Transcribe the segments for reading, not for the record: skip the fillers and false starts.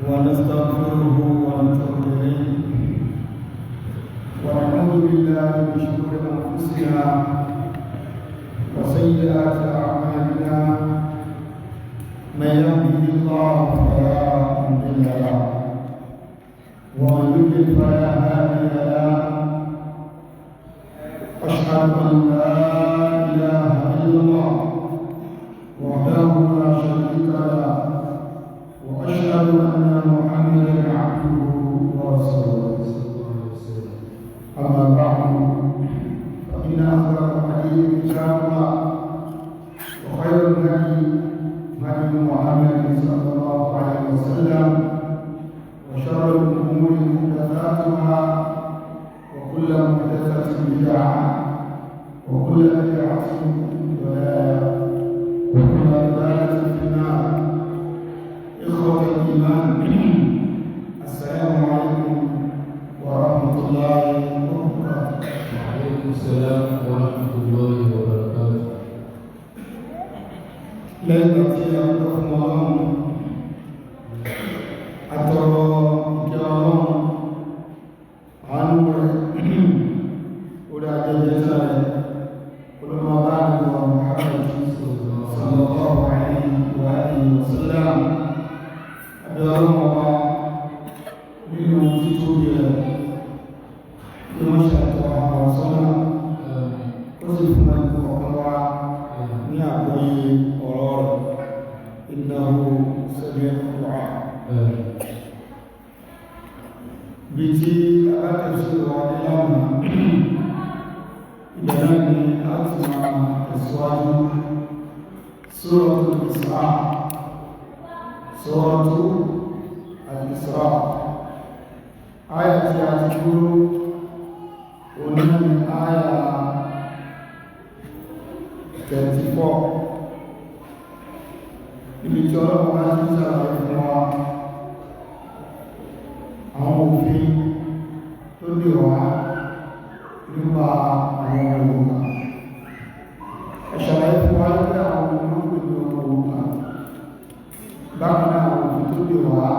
ونستغفره ونتوب إليه ونعوذ بالله من شرور أنفسنا وسيئات أعمالنا من يهده الله فلا مضل له ومن يضلل فلا هادي له أشهد أن لا إله إلا الله وحده لا شريك له وأشهد أن محمدا عبده ورسوله أما بعد فإن أصدق الحديث كتاب الله وخير الهدي هدي محمد صلى الله عليه وسلم وشر الأمور محدثاتها وكل محدثة بدعة وكل بدعة ضلالة وكل ضلالة في النار. إخوة الإيمان السلام عليكم ورحمة الله وبركاته. وعليكم السلام ورحمة الله وبركاته. ليلة يوم الله أترى جارا عنه ولا جزاء ولما بعد محمد صلى الله عليه وآله وسلم أدعو الله من وجوده لما شاء الله وصلنا وصفنا القرآن نعبد أورور إنه سميع الدعاء بيتي أتفسير وعلم إداني أسمع أصوات سورة الإسراء سورة الإسراء آية تقول ومن آية 34 ibi tí ọlọ́pàá bá ti sàlàyé fún wa àwọn òfin tó dè wá nípa àwọn Yorùbá ẹ̀ṣàlàyé fún wa lórí àwọn olóògbé ní Yorùbá bákan náà àwọn òfin tó dè wá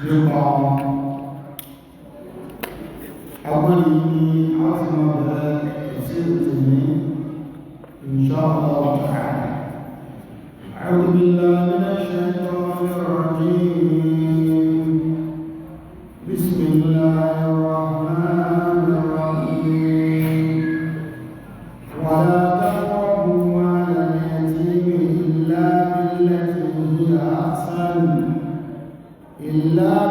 nípa wọn agbóni ní a ti mọ̀ bẹ̀rẹ̀ ìṣẹ́ ìtìní insha Allah ta'ala. أعوذ بالله من الشيطان الرجيم بسم الله الرحمن الرحيم ولا تقربوا مال اليتيم إلا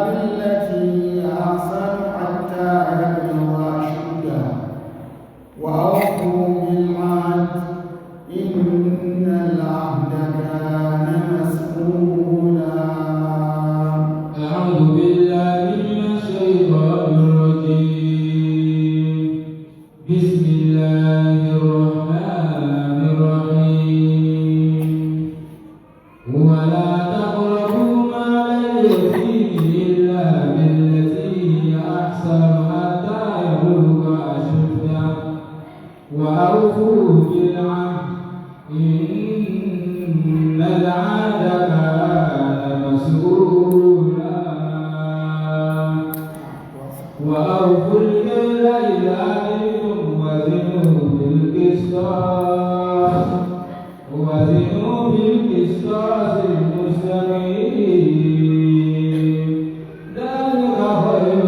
بالتي هي أحسن حتى يبلغ أشده وأوفوا بالعهد إن العهد كان مسؤولا. أعوذ بالله من الشيطان الرجيم بسم الله الرحمن الرحيم ولا تقربوا مال اليتيم إلا بالتي هي أحسن حتى يبلغ أشده وأوفوا بالعهد إن العهد كان مسؤولا وأوفوا الكيل إذا كلتم وزنوا بالقسطاس المستقيم ذلك خير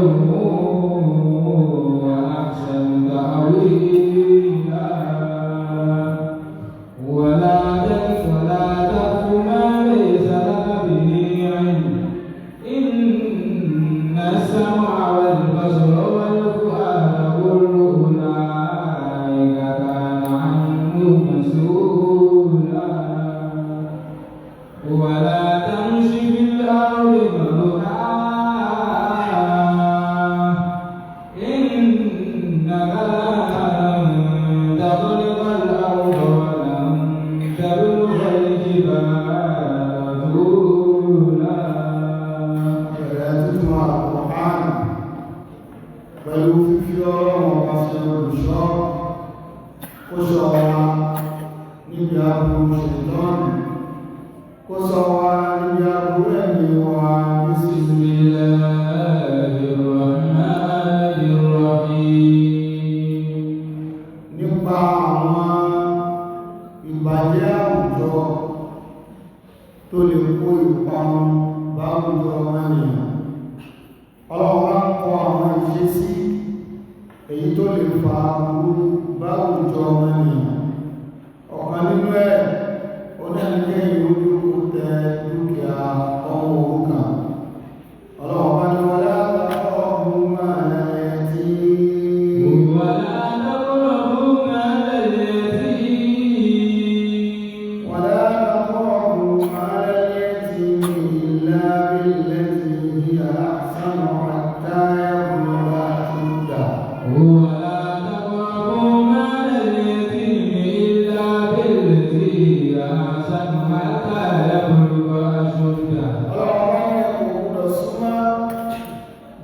وأحسن تأويلا ولا تقف ما ليس لك به علم إن السمع والبصر والفؤاد كل أولئك كان عنه مسؤولا ولا تمش في الأرض مرحا إنك لن تخلق الأرض ولن تبلغ الجبال طولا. تتلو القرآن pẹ̀lú fífi ọlọ́run ọba ṣe olùṣọ́ ó ṣọ́ wa níbi ààbò ṣètọ́nù kó ṣọ́ wa níbi aburú ẹ̀mí wa. Nípa àwọn ìbàjẹ́ àwùjọ tó lè kó ìparun bá àwùjọ ènìyàn. Ọlọ́run ń kọ àwọn ìṣesí èyí tó lè fa aburú bá àwùjọ ènìyàn. Ọ̀kan nínú ẹ̀ onílẹ̀ ìlú tẹ dúkìá ọmọ òrukàn. Ọlọ́run bá ní wọlé àtàkọ́ ọ̀hún máa lẹ́yẹ tí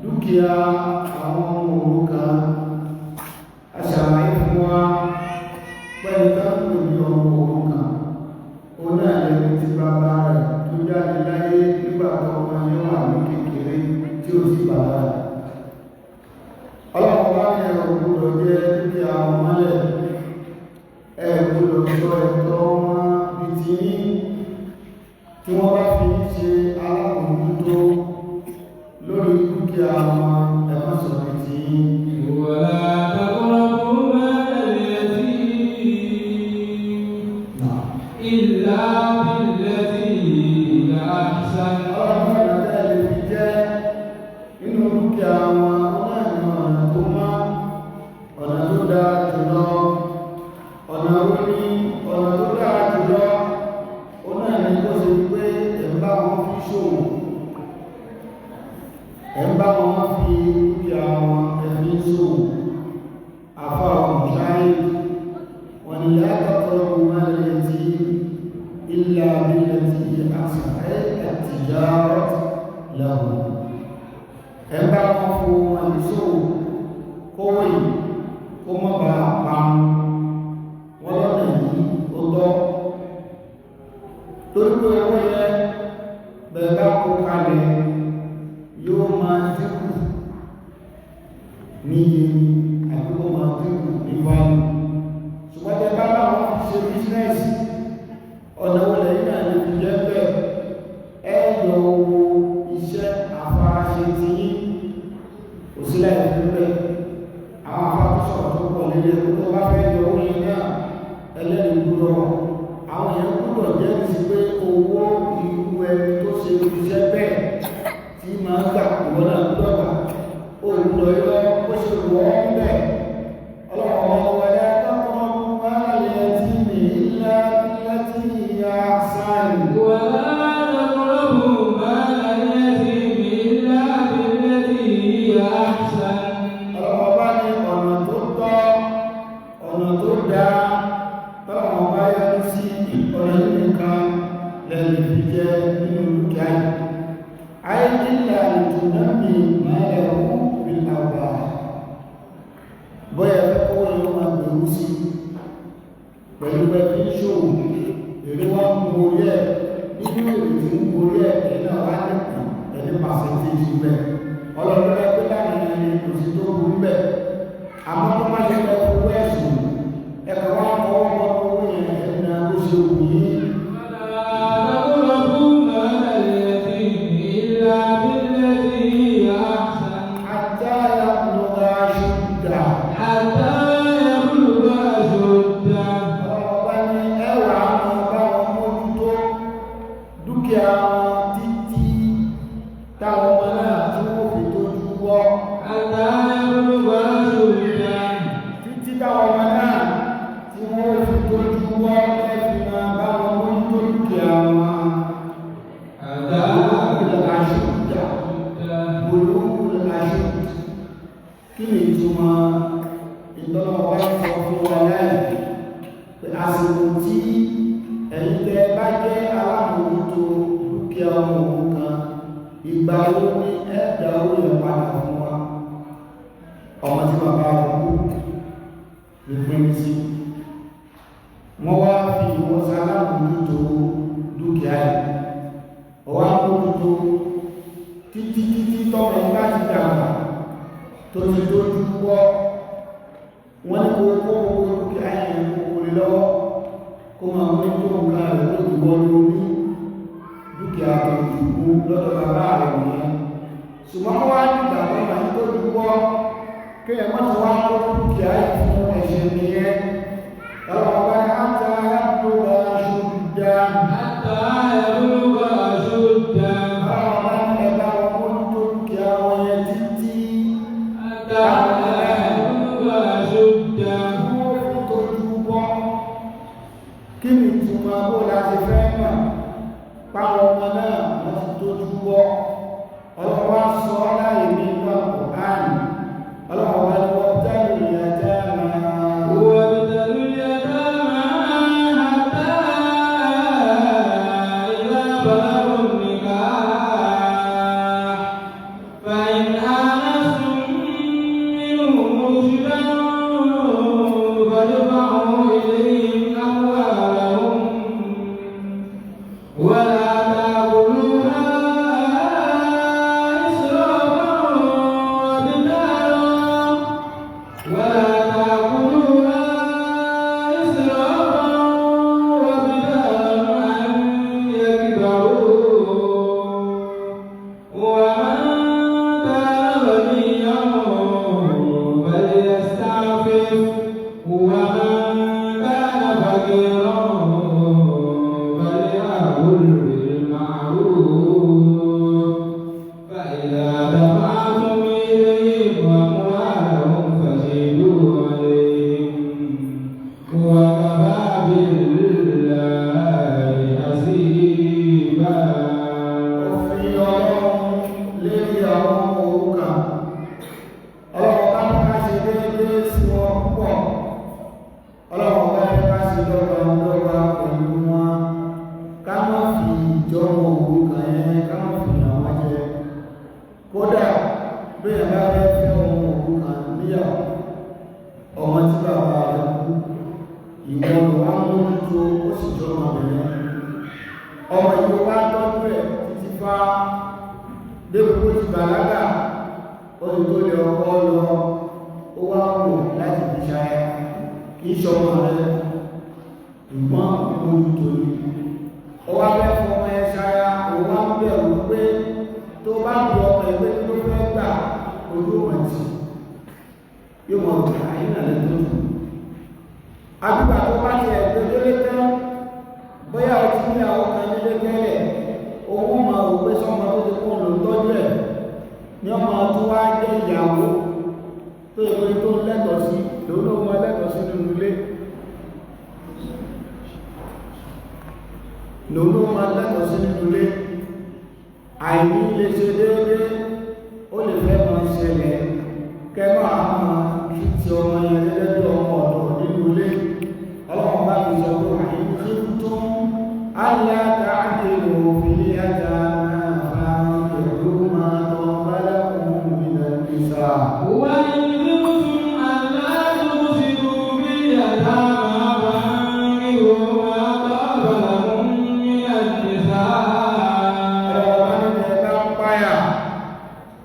dúkìá àwọn ọmọ òrukàn. Aṣàlàyé fún wa pẹ̀lú tábìlì ní ọmọ òrukàn. Ó náà lẹ́ni tí bàbá rẹ̀ tó jáde láyé nígbà tó ọmọ yẹn wà ní kékeré tí ó sì bàbá rẹ̀. Ọlọ́run bá ní ẹ̀rọ gbọ́dọ̀ jẹ́ dúkìá wọn mọ́lẹ̀. Ẹ gbọ́dọ̀ sọ ẹ̀tọ́ wọn bí ti yín tí wọ́n bá fi ṣe alábòójútó lórí dúkìá wọn ẹ̀fọ́ sọ̀rọ̀ tí إلا بالتي هي أحسن. ọlọ́run ẹ̀dá lè fi jẹ́ nínú dúkìá wọn ọ̀nà ọ̀nà tó má ọ̀nà tó dáa jùlọ ọ̀nà orí ọ̀nà tó dáa jùlọ ọ̀nà ẹni tó ṣe pé ẹ̀mbá wọn fi ṣòwò ẹ̀mbá wọn fi dúkìá wọn ẹ̀fí ṣòwò àfọ́ àwọn ṣáyé wọn ni látọ̀tọ̀ ọmọ ẹ̀yẹ tí إلا بالتي هي أحسن التجارة له. ẹ̀bá wọn fún àìsòwò kówó yìí kó mọ́ bá pàmù wọ́n lọ́nà yìí ó tọ́ torí pé owó yẹ bẹ̀rẹ̀ kó kalẹ̀ yóò máa dínkù ní iye àbúkọ́ máa dínkù ní fáwọn ṣùgbọ́n tẹ bá láwọn ṣe bísínẹ́sì ọ̀nà wọlé yìí náà lè fi jẹ́ bẹ́ẹ̀ ẹ̀yọ owó iṣẹ́ àfaraṣe ti yí òsílẹ̀ ìfúnbẹ̀ àwọn afárásọ̀rọ̀ tó pọ̀ lélẹ̀ tó bá fẹ́ yọ owó yìí náà ẹlẹ́rìí gbúdọ̀ àwọn èèyàn gbúdọ̀ jẹ́ ti pé owó irú ẹni tó ṣe iṣẹ́ bẹ́ẹ̀ tí máa ń gbà ìwọ́n náà gbúdọ̀ gbà òòlù yọ bó ṣe wọ́ ọ́ bẹ́ẹ̀ ọlọ́run ọmọ wọlé akọ́kọ́ máa ń lè ti ní ilá أحسن ولا تقربوا مال اليتيم إلا بالتي هي أحسن. ọba ní ọ̀nà tó tọ́ ọ̀nà tó dáa tọ́wọ́n ọba yẹn sí ọ̀nà nìkan lẹ́nu fi jẹ́ nínú dúkìá yìí. ayé nílẹ̀ àlùjù náà ní ìmọ̀lẹ̀ ọ̀hún bí àgbà bóyá ẹ̀fẹ́ kọ́wọ́ yóò máa gbèrú sí pẹ̀lú ẹbí ṣòwò èrè wá ń borí ẹ̀ nínú èrè tí ń borí ẹ̀ ẹ̀nà wá nìkan ẹni pàṣẹ́ntéjì bẹ̀ ọlọ́run ẹgbẹ́ láàrin ẹni kò sí tó burú bẹ̀ àmọ́ tó má ṣe lọ owó ẹ̀sùn ẹ̀kọ́ wá kọ́ ọmọ owó yẹn ẹ̀nà ó ṣe wù yí. Kí ni ìtumọ̀ ìtọ́nà wá sọ fún wa lẹ́yìn pé àsìkò tí ẹ̀yin tẹ́ bá jẹ́ alámòójútó dúkìá ọmọ òrukàn ìgbà wo ni ẹ̀dá owó yẹn padà fún wa ọmọ tí bàbá rẹ̀ kú ìpín sí wọ́n wá fi ìwọ́n sí alámòójútó dúkìá yìí bá ti dàgbà tó ti tó dúpọ́ wọ́n ní kó kó owó dúkìá yẹn kó kó lè lọ́wọ́ kó máa mú tó nǹkan rẹ̀ ló ti wọ́n lórí dúkìá tó dùkú lọ́dọ̀ bàbá rẹ̀ nìyẹn ṣùgbọ́n wọ́n wá nígbà bàbá tó dúpọ́ kí ẹ̀ mọ́tò wá kó dúkìá yìí fún ẹ̀ṣẹ̀ nìyẹn ọlọ́wọ́ bá ní àtà àbúrò aṣọ́dá حتى يبلغ أشده ọlọ́wọ́ bá ní ẹ̀dá wọn kó tó dúkìá wọn yẹn títí حتى يبلغ أشده kí ni ìtumọ̀ bó láti fẹ́ mọ̀ páwọn ọmọ náà wọ́n ti tó túbọ̀ ọlọ́wọ́ sọ láyé ní ìgbà kòhánì ọlọ́wọ́ ni wọ́n tẹ́lù ìyàjá máa وابتلوا اليتامى حتى إذا بلغوا النكاح فإن آنستم منهم رشدا فادفعوا إليهم أموالهم ولا تأكلوها إسرافا وبدارا ولا تأكلوها إسرافا وبدارا أن يكبروا ومن كان غنيا فليستعفف ومن كان فقيرا فليأكل بالمعروف فإذا دفعتم إليهم أموالهم فزيدوا عليهم وكفى بالله حسيبا òfin ọlọ́run lérí àwọn òrukàn ọlọ́run bá ní ká ṣe déédéé sí wọn púpọ̀ ọlọ́run bá ní ká ṣe dọ́gba pẹ̀lú wọn ká má fi ìjọmọ òrukàn yẹn ká má fi àwọn jẹ kódà bí ẹ̀ bá fẹ́ fẹ́ ọmọ òrukàn níyàwó ọmọ tí bàbá rẹ̀ kú ìwọ ló wá mójútó ó sì jọ ọmọbìnrin ọmọ ìwọ wá tọ́jú ẹ̀ títí fá débò tó ti bàlágà ó ti tó lè ọkọ lọ ó wá wò láti fi ṣayá kì í ṣọmọ rẹ̀ ìgbọ́n mójútó ni ó wá fẹ́ fọmọ ẹ ṣayá ó wá ń bẹ̀rù pé tó bá bu ọmọ ẹgbẹ́ tó fẹ́ gbà ojú ọ̀tí yóò mọ̀ ọ̀gá ìrìnàlẹ̀ tó tù àbígbà tó bá ti ẹ̀gbẹ́ lélé tán bóyá o ti ní àwọn kan nílé tẹ́lẹ̀ owó ma ò pé sọ́mọ tó ti kún lò tọ́jú ẹ̀ ní ọmọ tó wá jẹ́ ìyàwó tó ìwé tó lẹ́tọ̀ sí lòun ló mọ lẹ́tọ̀ sí nínú ilé lòun ló mọ lẹ́tọ̀ sí nínú ilé àìní lè ṣe déédéé ó lè fẹ́ mọ ṣẹlẹ̀ kẹ́mọ́ àwọn tí ọmọ yẹn gẹ́gẹ́ bí ọmọ ọ̀dọ̀ nínú ilé ọlọ́run bá fi sọ pé àyè tí ń tún aláta àdèrò ilé ajá náà fáwọn ìlú máa tọ́ bálẹ́kùn ìdá ìsà. وإن خفتم ألا تقسطوا في اليتامى فانكحوا ما طاب لكم من النساء ọ̀rọ̀ bá ní ẹ̀ka ń páyà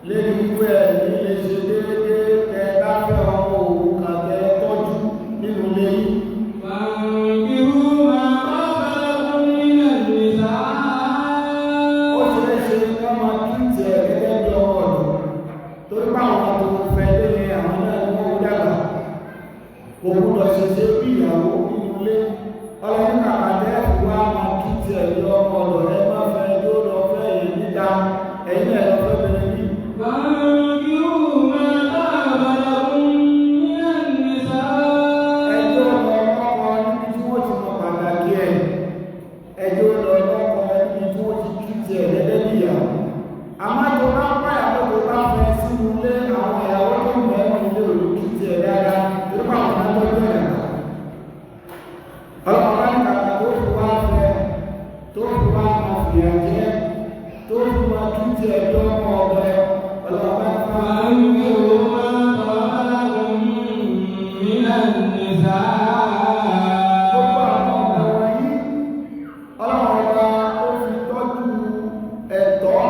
lẹ́nu ìwé ẹ̀ ní ilé ṣe déédéé ẹ̀ka fẹ́ ọmọ òrukàn tẹ́ tọ́jú nínú ilé yìí. فانكحوا ما طاب لكم من النساء ó ṣe é ṣe ká máa kí tiẹ̀ gẹ́gẹ́ bí ọmọ ọ̀dọ̀ torí pé àwọn tó fẹ́ lé àwọn náà ní wọ́n dàgbà kò gbúdọ̀ ṣe ṣe bí ìyàwó nínú ilé ọlọ́run kàkà tẹ́ wá máa kí tiẹ̀ bí ọmọ ọ̀dọ̀ ẹ má fẹ́ tó lọ fẹ́ yìí níta ẹ̀yìn ẹ̀ lọ fẹ́ bẹ̀rẹ̀ bí. فانكحوا ما طاب لكم من النساء ẹjọ́ lọ lọ́kọ níbi tí wọ́n ti mọ pàtàkì ẹ̀ ẹjọ́ lọ lọ́kọ níbi tí wọ́n ti kí tiẹ̀ gẹ́gẹ́ bí ìyàwó àmọ́ tó bá pààyà tó tó bá fẹ́ sínú ilé àwọn ìyàwó tó ń bẹ̀rẹ̀ ilé òní kí tiẹ̀ dáadáa tó bá wọn náà tó bẹ̀rẹ̀ ọlọ́pàá bá ní kàkà tó fi wá fẹ́ tó fi wá máa fìyà jẹ́ tó fi máa kí tiẹ̀ lọ́mọ ọ̀bẹ ọlọ́pàá ní kàkà فانكحوا ما طاب لكم من النساء gbogbo àwọn ọ̀gá wọ̀nyí ọlọ́run ọba ó fi tọ́jú ẹ̀tọ́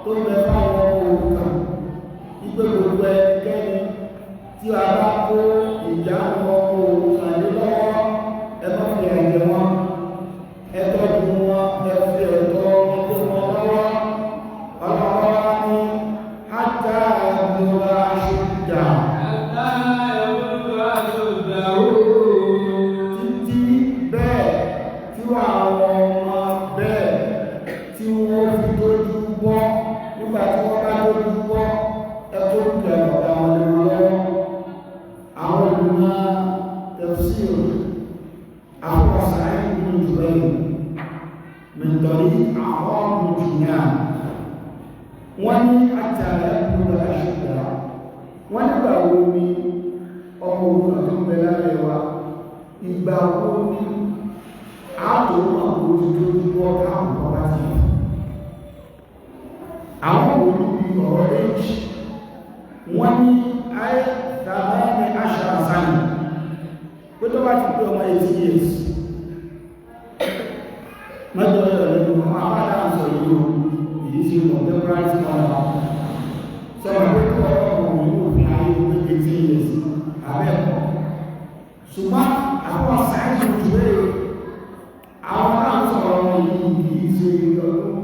tó bẹ fáwọn ọmọ òrukàn tí wọ́n fi tójú bọ́ nígbà tí wọ́n bá tójú bọ́ ẹkọ́ ìgbà ọ̀gá wọn lè lọ́wọ́ àwọn olùmọ̀ tafsir àwọn sàáyé nínú ìjọba mẹ́tọ̀rí àwọn mùjìnà wọ́n ní àtàrà ìgbòrò àṣìkà wọ́n nígbà wo ni ọmọ òun tó ń bẹ lábẹ́ wa ìgbà wo ni ààtò àwọn olùdókòwò káàkùn ọba ti àwọn olùbí ọ̀rọ̀ èjì wọ́n ní ayé tàbí ní àṣà àsáyì pé tó bá ti pé ọmọ 18 years mẹ́jọ ẹ̀rọ àwọn àbádá sọ yìí o èyí sí contemporary scholar sọ̀rọ̀ pé kọ́ ọmọ yóò fi ayé 18 years abẹ́ẹ̀kọ́ ṣùgbọ́n àwọn sáyẹ́ǹsì ìwé àwọn náà sọ̀rọ̀ ọmọ yìí kìí ṣe ọdún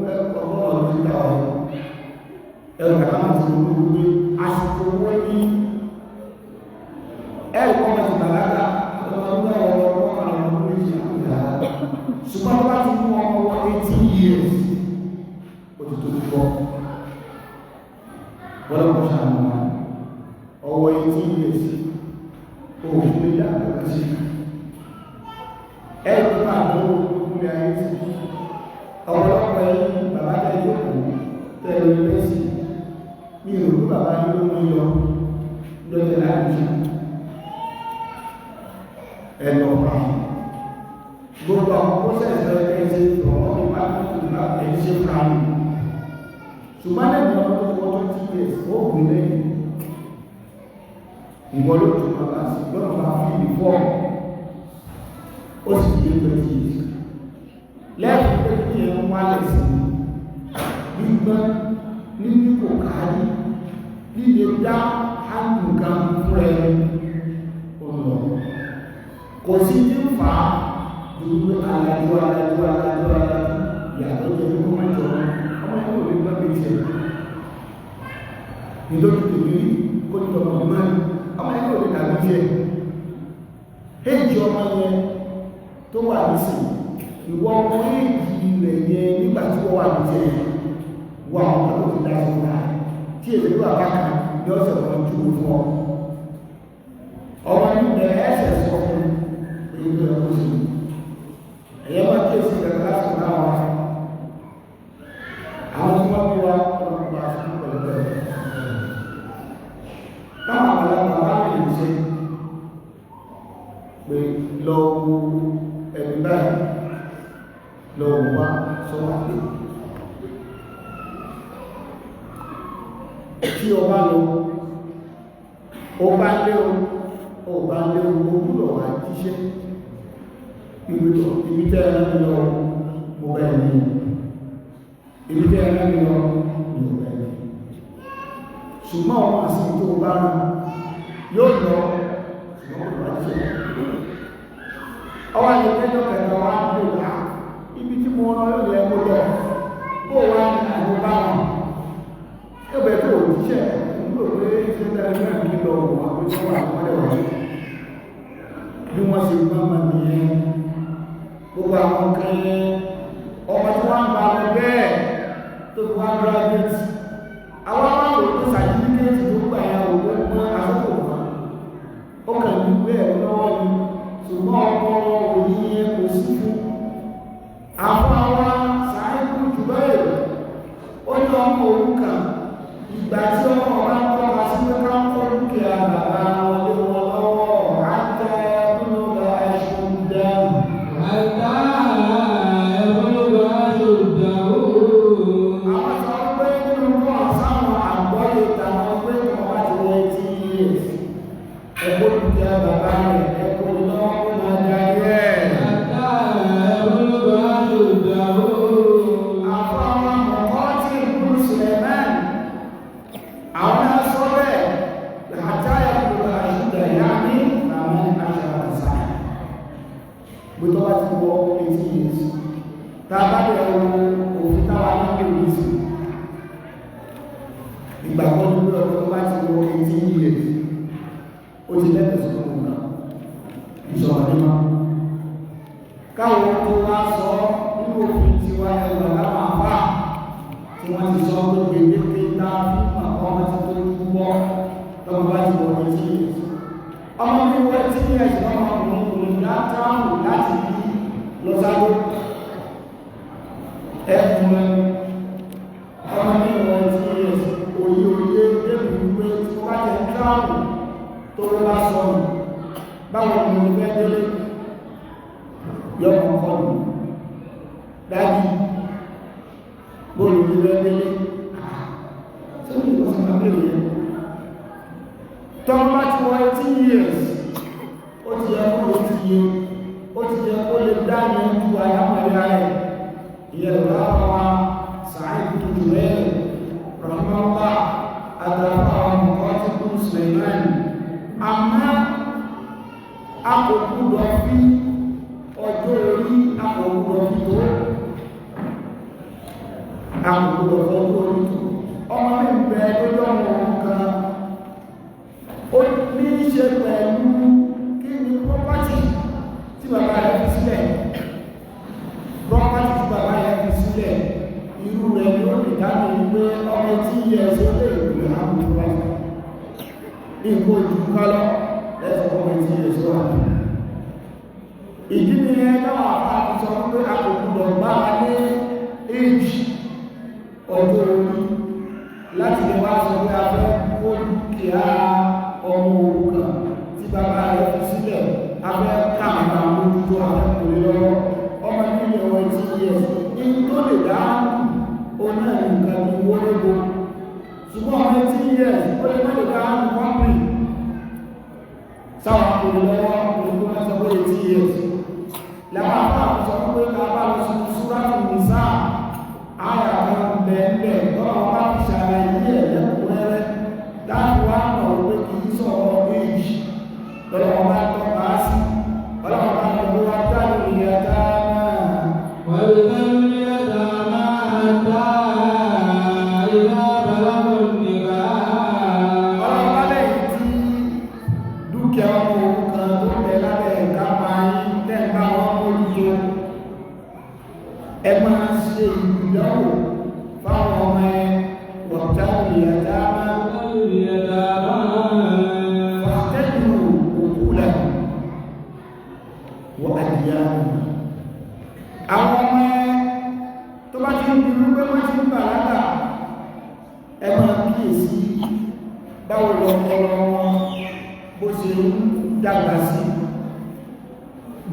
ọgọ́rùn-ún nígbà ọ̀rọ̀ ẹ̀rọ kàtàkì tí ó gbé àsìkò owó ní ẹ̀rọ kọ́mọ̀tì bàlágà ọmọ ọmọ méjì ṣùgbọ́n bá ti mú ọmọ 18 years ó ti tó púpọ̀ wọ́n lọ́pọ̀ ṣàmù ọwọ́ 18 years ó fi lè dàgbà sí ẹ̀rọ máa lọ́wọ́ orí ayé tí ọ̀pọ̀lọpọ̀ ẹ̀yìn bàbá tẹ́lẹ̀ òkú tẹ́lẹ̀ lẹ́sì ní ìròkú bàbá yóò mú yọ lọ́tẹ̀ láàrín ẹ̀nà ọ̀pàá gbogbo àwọn pọ́sẹ̀sẹ̀ ẹ̀ṣẹ́ ọ̀pọ̀ nípa nípa ẹ̀ṣẹ́ fúnraní ṣùgbọ́n lẹ́yìn ọdún tó wọ́n 20 years ó gùn lẹ́yìn ìwọ́n ló tún bàbá sí lọ́nà máa fi ìfọ́ ó sì yé 20 years lẹ́yìn pé kí ẹ ń wálẹ̀ sí gbígbọ́n níní kò kárí líle dá ágbùnkan fún ẹ ọ̀nà kò sí ní fà á dúró alájú yàtọ̀ jẹ́ kó mẹ́jọ ọmọ yóò rí gbọ́ bí ṣe nítorí tèmi kó ní ọmọ mẹ́rin ọmọ yóò rí tàbí jẹ́ èjì ọmọ yẹn tó wà nísìnyí ìwọ ọmọ èjì rẹ̀ yẹn nígbà tí wọ́n wà ní jẹ́ wà ọmọ tó ti dájú náà tí èdè wà bákan ní ọ̀sẹ̀ kan jù fún ọ ọmọ yìí bẹ̀rẹ̀ ẹsẹ̀ sọ fún èyí tó yẹ kó sí ẹ̀yẹ́ máa kí èsì ìrẹ̀lẹ̀ láti náà wá àwọn tí wọ́n bí wá ọlọ́pàá sí pẹ̀lú bẹ̀rẹ̀ táwọn àgbàlagbà bá lè ṣe pé lọ wo ẹ̀mí báyìí lọ wá sọ́wọ́ pé tí o bá lọ o bá lé o bá lé o gbúdọ̀ wá jíṣẹ́ ibi tẹ́ ẹ̀rẹ́ lọ mo bẹ́ẹ̀ ní ibi tẹ́ ẹ̀rẹ́ lọ mo bẹ́ẹ̀ ní ṣùgbọ́n ọmọ sí tó bá rán yóò lọ ṣùgbọ́n kò bá jíṣẹ́ ọwọ́ ìgbẹ́jọ́ kẹta wá lè wá ibi tí mo rán yóò yẹ kó lọ ó wá ní àwọn bá wọn ẹgbẹ́ tó òjíṣẹ́ nígbò pé tí ó tẹ́lẹ̀ náà ní lọ wọ́n àpótí wà wọ́n bí wọ́n ṣe gbọ́mọ̀ nìyẹn gbogbo àwọn kan ọmọ tí wọ́n ń bá wọn bẹ́ẹ̀ tó fi wá graduate àwọn àwọn òkú sàtífíkẹ́tì tó gbà ya òkú mọ́ àkókò wọn ó kàn ní pé ẹ̀rọ lọ́wọ́ ni ṣùgbọ́n ọkọ̀ òyìn kò sí fún àwọn sàáìkú jù bẹ́ẹ̀ ó ní ọmọ òrùka ìgbà tí ọmọ ọba ń kọ́ wa sí pé ká ń kọ́ dúkìá bàbá wọn lé wọn lọ́wọ́ àjẹ́ ẹ̀bùnúgba ẹ̀ṣùn dẹ́rù àwọn sọ pé nínú wọn sáwọn àgbọ́yé tàwọn pé wọn bá ti wọ 18 years ẹ̀kọ́ dúkìá bàbá rẹ̀ ẹ̀kọ́ lọ́wọ́ kó máa darí ẹ̀ gbogbo bá ti wọ 18 years tàbá lè ọwọ́ òfin táwà náà lè rí sí ìgbàgbọ́ nígbà ọdún bá ti wọ 18 years ó ti lẹ́tọ̀ sí ọmọ náà ìṣọ̀rọ̀ níma káwọn tó wá sọ nínú òfin tí wá ẹgbà láwọn àpá tọ́mọ bá ti wọ̀ ní sí ọmọ mi wọ tí ní ẹ̀sìn ọmọ ọkùnrin látàrù láti bí lọ sáré ẹ̀kùn ọmọ mi wọ tí ẹ̀sìn òye débì wípé tí wọ́n bá jẹ́ tíráàmù tó ló bá sọ̀rọ̀ báwọn ọmọ mi fẹ́ délé yọkọ̀ kọlù dájú bóòlù mi fẹ́ délé tí ó ní ìwọ̀sán àbẹ̀rẹ̀ yẹn tọ́mọ́ tí wọ́n 18 years ó ti yẹ kó lè ti yé ó ti yẹ kó lè dáná ju àyàmọ̀lá rẹ̀ ìyẹn lọ́wọ́ Sa'id tuntun rẹ̀ rahimahullah àtàwọn ọmọ tí kún Suleiman àmọ́ akọ̀kúdọ̀ fi ọjọ́ orí akọ̀kúdọ̀ fi tó akọ̀kúdọ̀ fi ọjọ́ orí tó ọmọ mi bẹ̀ẹ́ tó jọ mọ̀ nǹkan ó ní ṣe pẹ̀lú kí ni property tí bàbá rẹ̀ fi sílẹ̀ property tí bàbá rẹ̀ fi sílẹ̀ irú rẹ̀ ni ó lè dáná pé ọmọ tí yẹ ṣe lè rí àwọn property nǹkan ojú kálọ́ lẹ́sọ̀ ọmọ tí yẹ ṣe wà ìdí ni ẹ náà àti sọ pé àkókò lọ́gbà ní age ọjọ́ orí láti lè wá sọ pé a fẹ́ kó dúkìá ọmọ òrukàn tí bàbá rẹ̀ fi sílẹ̀ abẹ́ káàkiri àmójútó akẹ́kọ̀ọ́ lọ́wọ́ ọmọ nílẹ̀ wọn tí yẹ ní tó lè dáhùn oná nǹkan ní wọ́lẹ́gbò ṣùgbọ́n ọmọ tí yẹ ó lè má lè dáhùn pọ́pì sáwọn akọ̀ọ́ lọ́wọ́ olùkọ́ mẹ́sàn pé tí yẹ láwọn àpapọ̀ sọ pé bàbá lọ sí Súrátù Nìsá àyà kan bẹ̀ẹ̀ lọ́wọ́ bá ti ṣàlàyé ẹ̀lẹ́kùnrẹ́rẹ́ dáàbò wá mọ̀ wípé kì í sọ̀rọ̀ méjì lọ́wọ́ bá tọ́ bá sí ọlọ́wọ́ bá tọ́ wá dáàbò ìyàtá náà ọlọ́wọ́ bá lẹ́yìn tí dúkìá ọmọ òrukàn tó bẹ̀ lábẹ́ ẹ̀ká máa ń tẹ́gbà wọn mójútó ẹ máa ṣe ìdánwò fáwọn ọmọ ẹ wọ̀tá ìyàtá فاعتبروا عقولهم وأديانهم àwọn ọmọ tó bá ti ń bí wípé wọ́n ti ń bàlágà ẹ máa kíyèsí báwo lọ́pọlọ wọn bó ṣe ń dàgbà sí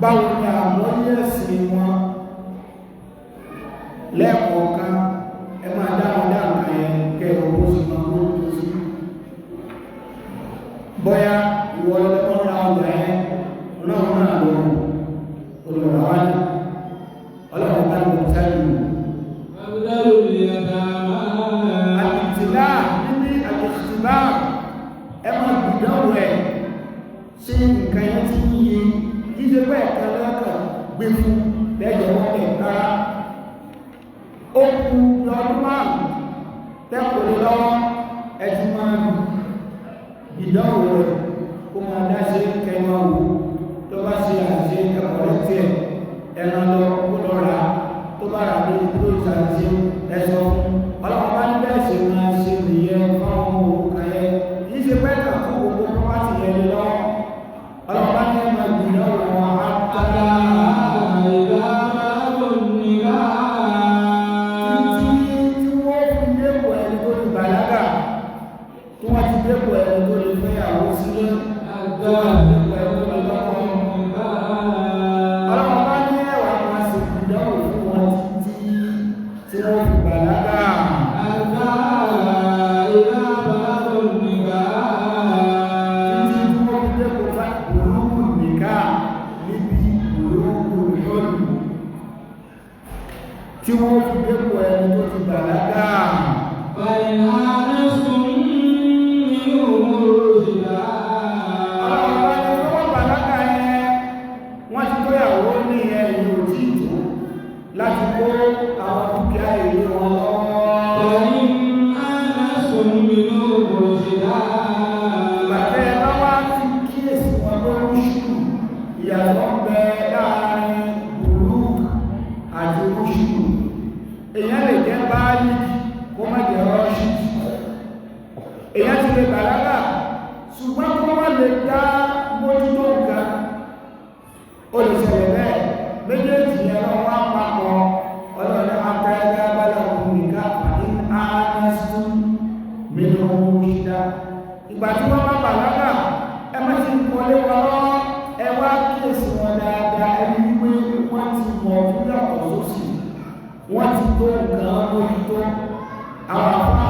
báwo ni àwọn yẹ̀sìn wọn lẹ́ẹ̀kọ̀ọ̀kan ẹ máa dáwọn dáwọn kẹrọ bó ṣe máa bó tó sí bọ́yá ìwọ lọ́pọ̀ ra ọgbà ẹ̀ náà náà lọ́rùn olùràwádìí ọlọ́pàá bá lọ sẹ́yìn àtìtìlá níbi àtìtìlá ẹ máa gbìdánwò ẹ̀ ṣe nǹkan yẹn tí yíye yíṣe pẹ́ ẹ̀kan lọ́kàn gbé fún lẹ́jọ̀ wọ́n ẹ̀ kára ó kú lọ́dún márùn-ún tẹ́kùnrin lọ́wọ́ ẹ̀tí máa ń ìdánwò rẹ̀ kó máa dáṣe kẹwàá wò tó bá ṣe àṣẹ ẹ̀kọ̀rẹ́ tí ẹ̀ ẹran lọ kó lọ rà tó bá rà ní ìlú ìṣàṣẹ ẹ̀sọ́ ọlọ́pàá ní bẹ́ẹ̀ ṣe máa ṣe nìyẹn fáwọn ọmọ òkúkà yẹn kì í ṣe pẹ́ kà fún gbogbo pọ́pátì yẹn lọ ọlọ́pàá ní ẹ̀mọ̀ ìdánwò wọn á tàbí dépò ẹni tó lè fẹ́ àwọn sílé ọlọ́pàá ní ẹwà máa ṣe ìdánwò fún wọn títí tí wọ́n fi bàlágà títí tí wọ́n fi dépò olóògùn nìká níbi olóògùn ìṣọ́lù tí wọ́n fi dépò ẹni tó ti bàlágà láti kó àwọn dúkìá èrè wọn lọ́wọ́. Bàtẹ́ lọ́wọ́ ti kíyèsí wọn lórí ṣùkú ìyàtọ̀ bẹ láàrin burúkú àti oṣù. Èyàn lè jẹ́ báyìí kó má jẹ́ rọ́ṣì. Èyàn ti lè bàlágà ṣùgbọ́n kó wá lè dá mójútó nǹkan ó lè ṣẹlẹ̀ bẹ́ẹ̀ méjèèjì ẹ̀rọ wá papọ̀ ọlọ́run akẹ́lẹ́ abẹ́lẹ̀ òun nìkan ní ánẹ́sù mínú ìdá ìgbà tí wọ́n bá bàlágà ẹ má ti kọlé wọn lọ́wọ́ ẹ wá kíyèsí wọn dáadáa ẹni wípé wọ́n ti mọ̀ ọdún yàtọ̀ sósì wọ́n ti tó nǹkan mójútó àwọn àpá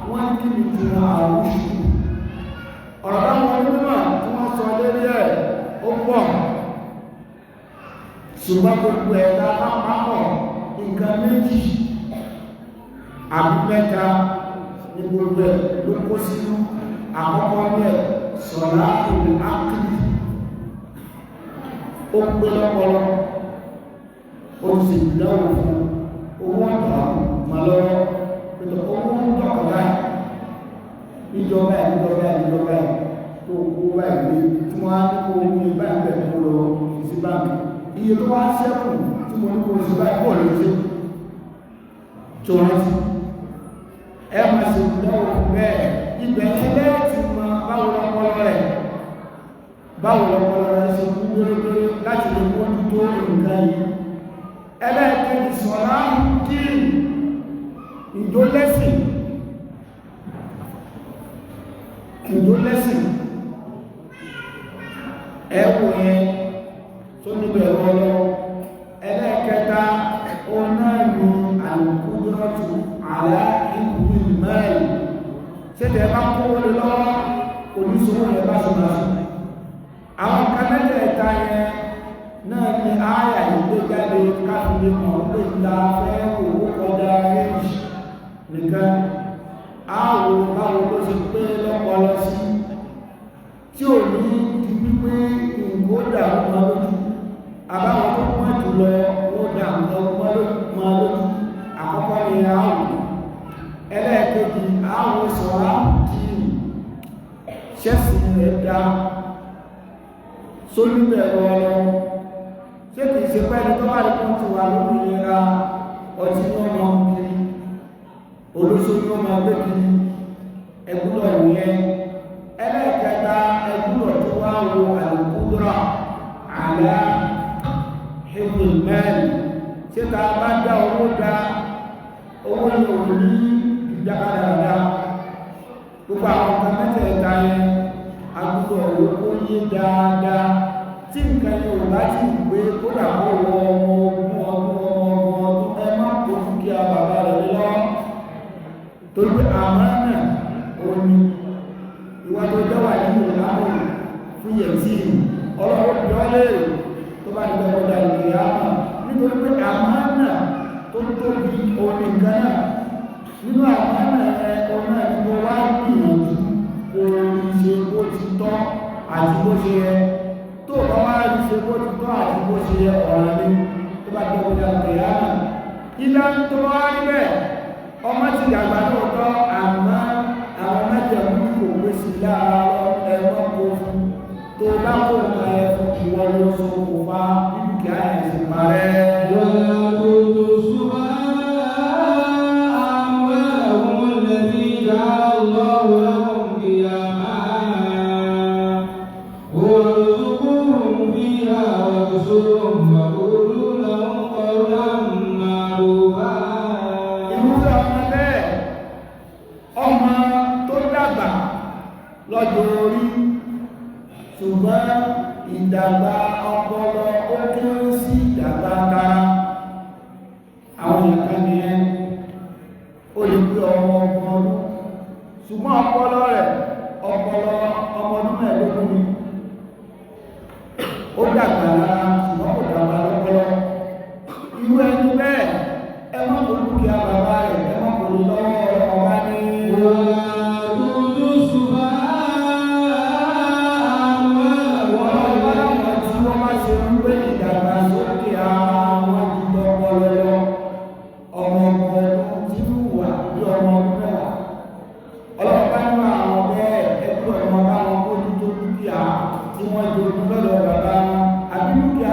wọ́n ní kí ni ti wọn àwọn oṣù ọ̀rọ̀ táwọn onímọ̀ tí wọ́n sọ lérí ẹ̀ ó pọ̀ ṣùgbọ́n gbogbo ẹ̀dá lápapọ̀ nǹkan méjì àbí mẹ́ta ní gbogbo ẹ̀ ló kó sínú àkọ́kọ́ bẹ́ẹ̀ sọ̀rọ̀ ìlú ákìlì ó pé lọ́pọlọ ó sì dáwò fún owó ọ̀tọ̀ màlọ́wọ́ pẹ̀lú owó dọ́kọ̀dá ìjọba ìjọba tó kó báyìí tí wọ́n á ní kó ní báyìí bẹ̀rẹ̀ kó lọ sí báńkì iye tó wá ṣẹ́kù tí mo ní kó sí báyìí pọ̀ lóṣù tó rántí ẹ máa ṣe ìdáwò fún bẹ́ẹ̀ ibẹ̀ ẹgbẹ́ ti mọ báwo lọ́pọlọ rẹ̀ ṣe kú gbérégbéré láti lè wọ́n tó nǹkan yìí ẹlẹ́ẹ̀kejì sọ̀rọ̀ kí ìdólẹ́sìn ẹ̀wọ̀ yẹn tó níbẹ̀ ọlọ́ ẹlẹ́ẹ̀kẹta ọ̀nà ìlú àlùkúdúrọ́tù àlá ìlú mẹ́rin ṣẹ́tẹ̀ bá kó wọlé lọ́wọ́ oníṣòwò rẹ̀ bá ṣọ́nà àwọn kanẹ́lẹ̀ ẹ̀ta yẹn náà ni ààyà ìgbé jáde káàkiri kan pé ìta fẹ́ owó kọjá rẹ́jì nìkan ààwò báwo ló ṣe pé lọ́pọlọ sí tí ò ní ti wípé ìgbódà ọmọ lójú àbáwọn tó pọ̀ jùlọ ó dà ọmọ lójú àkọ́kọ́ ni ààwò ẹlẹ́ẹ̀kejì ààwò sọ̀rọ̀ kí ṣẹ́sì rẹ̀ dá sólúbẹ̀rọ ọlọ́run ṣé kìí ṣe pẹ́ni tó wà lókún ti wà lórí ìlera ọtí ní ọmọ kiri olóṣòlú ọmọ gbé kiri ẹgbúrọ̀ ìyẹn ẹlẹ́ẹ̀kẹta ẹgbúrọ̀ tó wá wo àlùkúdúrà àlá hebron mẹ́rin ṣé ta bá dá owó ní òní ìdákàdàdà gbogbo àwọn kan mẹ́tẹ̀ẹ̀ta yẹn agbúrò owó yé dáadáa tí nǹkan yóò bá ti gbé kó dàbọ̀ wọ ọmọ ẹ má kó fún kí a bàbá rẹ̀ lọ torí pé àmánà òní ìwà tó jẹ́wà nínú ìlànà fún yẹ̀tí ọlọ́wọ́ bí ọ léèrè tó bá nígbà ọjà ìgbé àmà nítorí pé àmánà tó tóbi òní nǹkan náà nínú àmánà ẹ ọ̀nà ìgbò wá gbìyànjú orin ṣe bó ti tọ́ àti bó ṣe yẹ tó bá wá rí ṣe bó ti tọ́ àti bó ṣe yẹ ọ̀rọ̀ ní tó bá jẹ́ ọjà kẹyàmà ilá tó wá níbẹ̀ ọmọ ti dàgbà lóòótọ́ àmọ́ àwọn mẹ́jẹ̀mú kò gbé sí lára ẹ̀rọ kó fún tó bá kó nǹkan ẹ̀ fún ìwọ ló so kò fa dúkìá ẹ̀ sì parẹ́. Lọ́jọ́ orí ṣùgbọ́n ìdàgbà ọpọlọ ó kéré sí ìdàgbà tara àwọn ìyàkan nìyẹn ó lè pé ọmọ ọdún ṣùgbọ́n ọpọlọ rẹ̀ ọpọlọ ọmọ ọdún mẹ́ẹ̀ẹ́dógún ni ó dàgbà lára ṣùgbọ́n kò dàgbà lọ́pọlọ irú ẹni bẹ́ẹ̀ ẹ má kò dúkìá bàbá rẹ̀ ẹ má kò lè lọ́wọ́ ọba ní tí wọ́n jẹ́ ogun lọ́dọ̀ bàbá wọn àbí dúkìá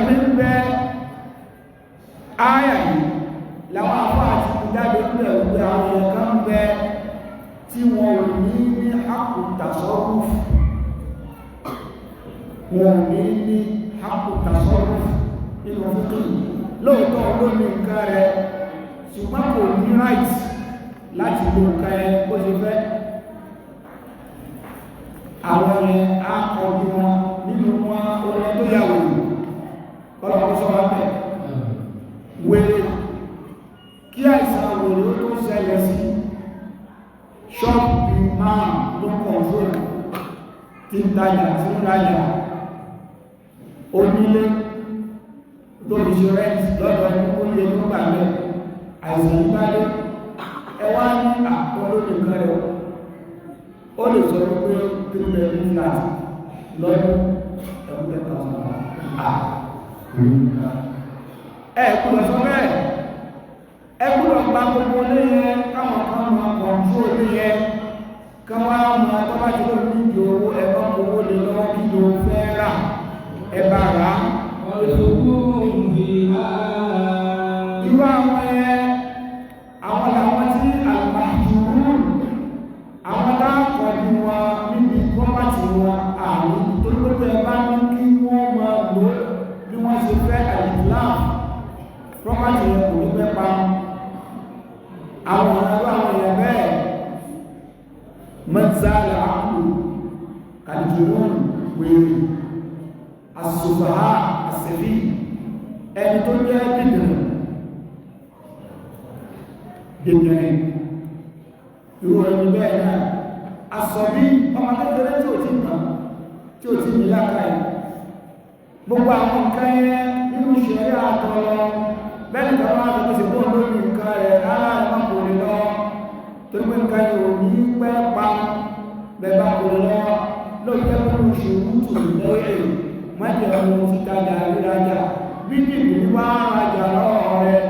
mi ń bẹ ááyà yìí làwọn àfọ́ àti ìjáde ń bẹ̀ wípé àwọn èèyàn kan ń bẹ tí wọn ò ní ní àkùtàsọ́rù wọn ò ní ní àkùtàsọ́rù nínú fíkì lóòótọ́ ló ní nǹkan rẹ̀ ṣùgbọ́n kò ní right láti lo nǹkan ẹ bó ṣe fẹ́ àwọn ẹ̀ á kọjú wọn nínú wọn orin tó yà wòrò kọ́lọ̀kọ́ sọ́wọ́ bẹ̀ wèrè kí àìsàn wèrè ó tó ṣẹlẹ̀ sí ṣọ́ọ̀bù máa ló kọ̀ọ̀fún tí ń tajà tí ń rajà onílé tó fi ṣe rẹ́ǹtì lọ́dọ̀ ní oúnjẹ tó gbà mẹ́ àìsàn ìbálẹ̀ ẹwà ní àkọlódé kan rẹ̀ ó lè sọ wípé 3 bedroom flat lọ́dún ẹ̀kùnlọ̀ sọ bẹ́ẹ̀ ẹkùnlọ̀ gba gbogbo léyẹ káwọn kan mọ̀ kọ̀ǹtró léyẹ káwọn mọ̀ tọ́bá tí ó ní ìjò owó ẹ̀kọ́ owó lè lọ́wọ́ kí ló fẹ́ rà ẹbà rà irú àwọn ẹ̀ àwọn làwọn tí àlùmáàjùrù àwọn dáàkọ̀ bí wọn níbi pọ́pátì wọn àrùn tó lóòtọ́ ẹbá ní kí wọ́n máa lò bí wọ́n ṣe fẹ́ àìsìláà pọ́pátì yẹn kò ní fẹ́ pa àwọn ọ̀rọ̀ àwọn èèyàn bẹ́ẹ̀ mẹ́tàlá àkùlù kàdìjìrún wèrè àṣùfàá àṣẹ̀fí ẹni tó jẹ́ dìdìrín irú ẹni bẹ́ẹ̀ náà àsọ̀bí ọmọ kékeré tí ò tí nǹkan tí ò tí níláka ẹ̀ gbogbo àwọn nǹkan yẹn nínú ìṣẹ̀lẹ̀ àtọ̀lọ bẹ́ẹ̀ nìkan máa lọ sí bóun lórí nǹkan rẹ̀ rárá ẹ̀mọ́ kò lè lọ tó gbé nǹkan yìí ò ní pẹ́ pa bẹ́ẹ̀ bá kò lè lọ lórí ẹgbẹ́ òṣèlú tù lẹ́yìn mọ́jẹ̀ ohun ti tajà rírajà bí nìbí wá rajà lọ́wọ́ rẹ̀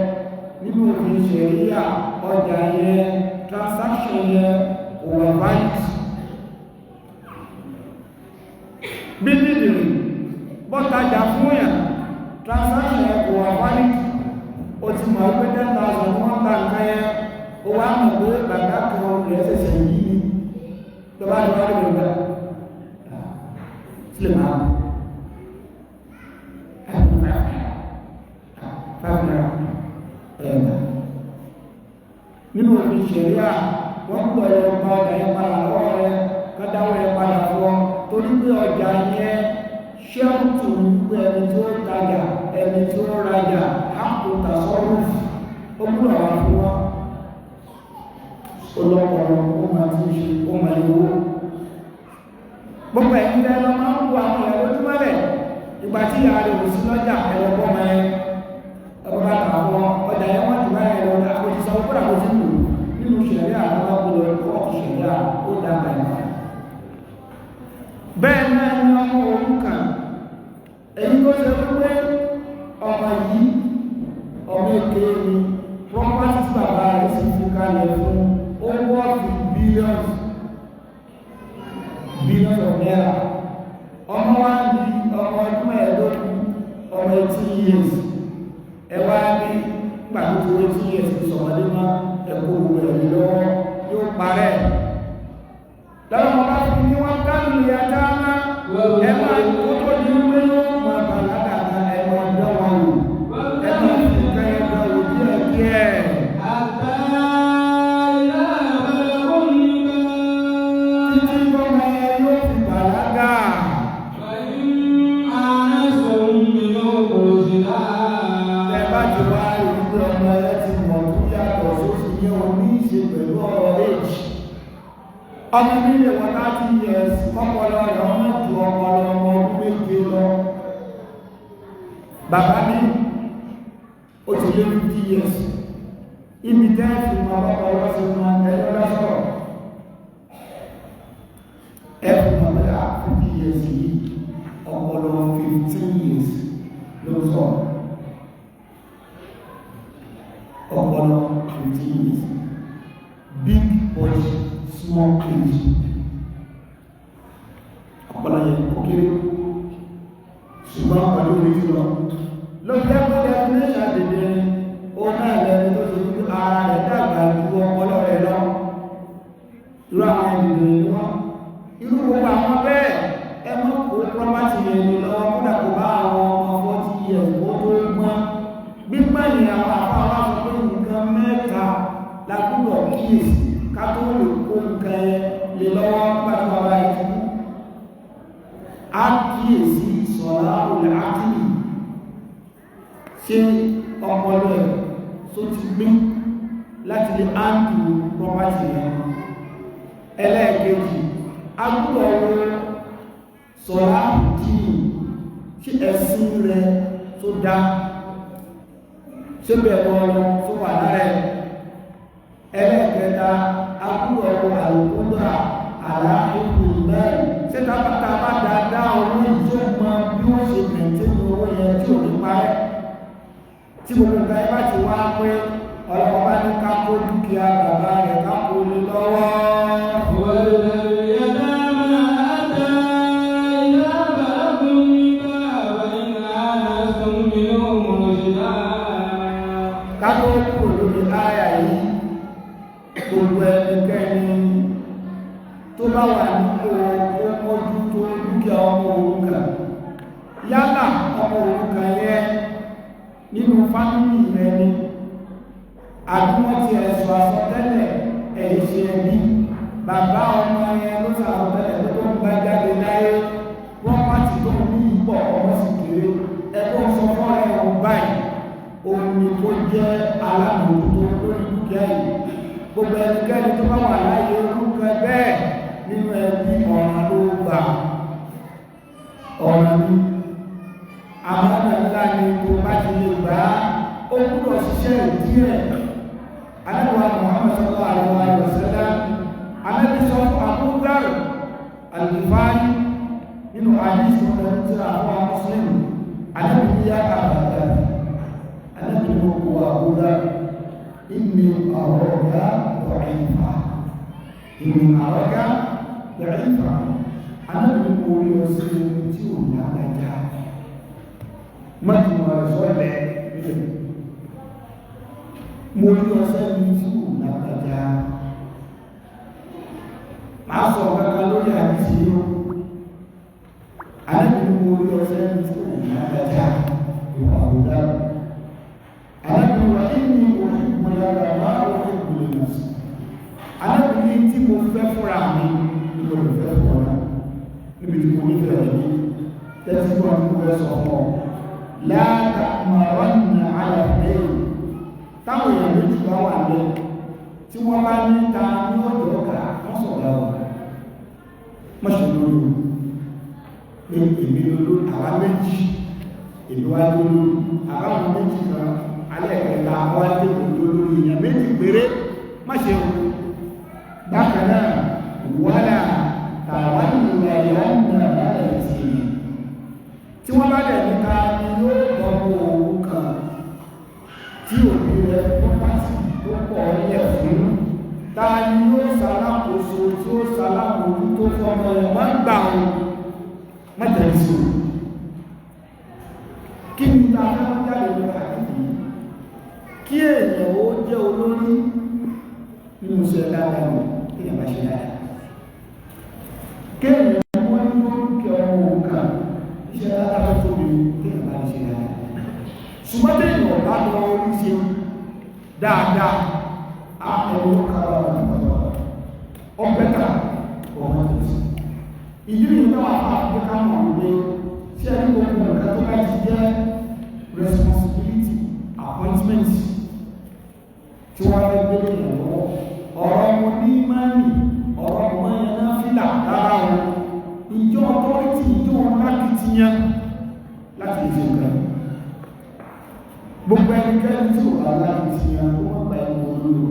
nínú òfin ìṣẹ̀ríyà ọjà yẹn transaction yẹn overnight bí nìbí bọ́tajà fún yà transaction yẹn overnight ó ti mọ̀ pé 10,000 wọ́n ta nǹkan yẹn ó wá mọ̀ pé bàbá kan rẹ̀ ṣẹ̀ṣẹ̀ yìí tó bá ní wọ́n lè gbà sílẹ̀ máa nínú òfin ìṣẹ̀ríà wọ́n kúrò ẹ̀rọ ọba ọjà yẹn padà lọ́wọ́ rẹ̀ kọ́dáwọ́ ẹ̀ padà fún ọ torí pé ọjà yẹn ṣẹ́ǹtù pé ẹni tí ó tajà ẹni tí ó rajà ápò tàṣọ́rù ó kúrò wá fún wọn ọlọ́pọ̀lọ́ ó máa ti ṣe ó máa lè wó gbogbo ẹ̀yìn tẹ́ lọ máa ń wo àwọn ẹ̀rọ ojúmọ́lẹ̀ ìgbà tí ìyá rẹ̀ ò sí lọ́jà ẹ̀rọ bọ́mọ ẹ̀ ọba àwọn ọjà yẹn wọ́n ti máa ẹ̀rọ àkójísọ ọgbọ́n àkójí lò nínú ìṣẹ̀lẹ̀ àwọn ọgbọ́n ẹ̀kọ́ ìṣẹ̀lẹ̀ ó dábà ẹ̀ bẹ́ẹ̀ náà ni ọmọ orúkà èyí tó ṣe wípé ọmọ yìí ọmọ èké ni property bàbá rẹ̀ sì fi kalẹ̀ fún owó billions of naira ọmọ wa ní ọmọ ọdún mẹ́ẹ̀ẹ́dógún ọmọ 18 years ẹwà ní gbàgbótó 18 years ìsọ̀mọdé máa ẹ̀kọ́ òwúrẹ̀ lọ́wọ́ yóò parẹ́ lọ́wọ́ bá fi ní wọ́n kánú ní ajá ńlá ẹ̀mà tó tó ní wé yóò máa bàlágà ẹ̀mà dánwà wò ẹ̀mà ìfẹ́ ẹ̀dọ̀ òbí ẹ̀kí ẹ̀ títí gbọ́mọ ẹ̀ yóò fi bàlágà ẹ̀bá ti wá ìrúgbé ọmọ ẹ̀ ti mọ̀ tó yàtọ̀ sósì ní oní ìṣe pẹ̀lú ọ̀rọ̀ èjì ọmọ nílé wọn láti yẹ ọpọlọ rẹ̀ ọmọ ju ọpọlọ ọmọ ọdún méje lọ bàbá mi ó ti lé 50 years ibi tẹ́ẹ̀fì mọ ọpọlọ sí wọn ẹjọ́ lọ́sọ̀rọ̀ ẹ̀fì mọ̀ pé 50 years yìí ọpọlọ 15 years ló sọ ọpọlọ 15 years big body small age ọ̀pọ̀lọ̀ yẹn kó kéré ṣùgbọ́n pẹ̀lú orí lọ ló jẹ́ pé definition dèdè ó náà lẹ́nu tó ṣe wípé ara rẹ̀ dàgbà ju ọpọlọ rẹ̀ lọ irú àwọn ènìyàn ni wọ́n irú gbogbo àwọn bẹ́ẹ̀ ẹ mọ́ kó property yẹn ní lọ́wọ́ kódà kó bá àwọn ọmọ 40 years ó tó gbọ́n gbígbọ́n ni àwọn àpá wá sọ pé nǹkan mẹ́ta lágbúdọ̀ kíyèsí ká tó lè kó nǹkan ẹ lè lọ́wọ́ pàtó ara ẹ̀kú á kíyèsí sọ̀rọ̀ olè ákìlì ṣe ọpọlọ ẹ̀ tó ti gbé láti lè áńdù property yẹn ẹlẹ́ẹ̀kejì agbúdọ̀ ọ̀rọ̀ sọ̀rọ̀ àbùdí ṣe ẹ̀sìn rẹ̀ tó dá ṣe bẹ̀rẹ̀ ọ̀rọ̀ tó wà lára ẹ̀ ẹlẹ́ẹ̀kẹta agbúdọ̀ ọ̀rọ̀ àlùkúdà àlàáfíìkù mẹ́rin ṣe tábàtà bá dáadáa owó ìjọ mọ bí wọ́n ṣe bẹ̀rẹ̀ ní owó yẹn tí ò ní parẹ́ tí gbogbo nǹkan ẹ bá ti wá pé ọlọ́pàá bá ní ká kó dúkìá bàbá rẹ̀ ká kó lé lọ́wọ́ kátó kúrò lórí àyà yìí gbogbo ẹnikẹ́ni tó bá wà nípò ọmọdún tó dúkìá ọmọ òrukàn yálà ọmọ òrukàn yẹn nínú fámílì rẹ̀ ni àdúgbò tí ẹ̀sùn àsọtẹ́lẹ̀ ẹ̀ṣẹ̀ ẹ̀bí bàbá ọmọ yẹn ló sàsọtẹ́lẹ̀ tó ń bá jáde láyé wọ́n pàtì tó ní ìpọ̀ ọmọ sì kéré ẹ̀kọ́ sọ fún ẹ̀rọ báyìí òun ni kó jẹ́ alámòótó lórí dúkìá yìí gbogbo ẹnikẹ́ni tó bá wà láyé orúkọ bẹ́ẹ̀ nínú ẹbí ọ̀ràn ló gbà ọ̀ràn ní àwọn ńlá ni tó bá ti lè gbà ó gbúdọ̀ ṣiṣẹ́ ìdíẹ̀ anábíwá Muhammad sallallahu alaihi wasallam anábí sọ Abu Dharr al-Ghifari nínú àdíṣì ọ̀rọ̀ tí àwọn Mùsùlùmí anábí yá àbàdà anábí gbogbo Abu Dharr inni araka da'ifa inni araka da'ifa anábí mo rí ọ sí ẹni tí ò ní àgbàjá mọ́tìmọ̀ ẹ̀ṣọ́ ilẹ̀ ilẹ̀ mo rí ọ sẹ́ni tí ò ní àgbàjá máa sọ kankan lórí àdíṣì yóò anábí mo rí ọ sẹ́ni tí ò ní àgbàjá ìwà àwùdá anábí wà ní ìmọ̀lára máa wọ́n ní ìgbìlẹ̀ lọ́sí anábí tí mo fẹ́ fúnra mi nígbà mo fẹ́ fúnra níbi tí mo nífẹ̀ẹ́ rẹ̀ ní tẹ́tí wọn ní wọ́n sọ fún ọ látàkùnmọ̀rọ̀nà alàfẹ́yìn táwọn èèyàn méjì bá wà lẹ́ tí wọ́n bá ní ta ní ọjọ́ ọ̀gá wọ́n sọ̀rọ̀ wọn mọ́ṣẹ̀ lórí pé èmi lóló àwa méjì èmi wá lóló àbáwọn méjì kan alẹ́ kẹta wá lé lóló èèyàn méjì péré mọ́ṣẹ̀ wọn bákan náà wọ́lá tàwọn ìlú ẹ̀yà náà láyé sí i tí wọ́n bá dẹ̀ níta ni yóò lọ́wọ́ òun kan tí òbí rẹ̀ pọ́pátì tó pọ̀ yẹ̀ fún ta ni yóò ṣalákòóso tí ó ṣalákòóso tó fọmọ ẹ̀ wọ́n gbà wọn mẹ́tẹ̀ẹ́sì kí ni ta fẹ́ jáde lọ àkíyí kí èèyàn ó jẹ́ olórí nínú iṣẹ́ dáadáa ní èèyàn bá ṣe dáadáa kéèyàn wọ́n ní lórúkẹ ọmọ òun kan iṣẹ́ dáadáa tó bí kéèyàn bá ṣe dáadáa ṣùgbọ́n téèyàn ọ̀bá lọ orí ṣe dáadáa àpẹẹrẹ kára ọ̀pẹ́ta ọmọ tó sí ìdí ìlú náà àpẹẹrẹ mọ̀ wípé tí ẹni gbogbo nǹkan tó bá ti jẹ́ responsibility appointment tí wọ́n fẹ́ gbé ìrànlọ́wọ́ ọ̀rọ̀ ọmọ ní mẹ́rin ọ̀rọ̀ ọmọ yẹn náà fílà lára wọn ìjọ ọtọ́rítì ìjọ wọn láti ti yẹn láti ìfẹ́ nǹkan gbogbo ẹnikẹ́ni tí ò bá láti ti yẹn kó má gba ẹ̀mọ́ olóró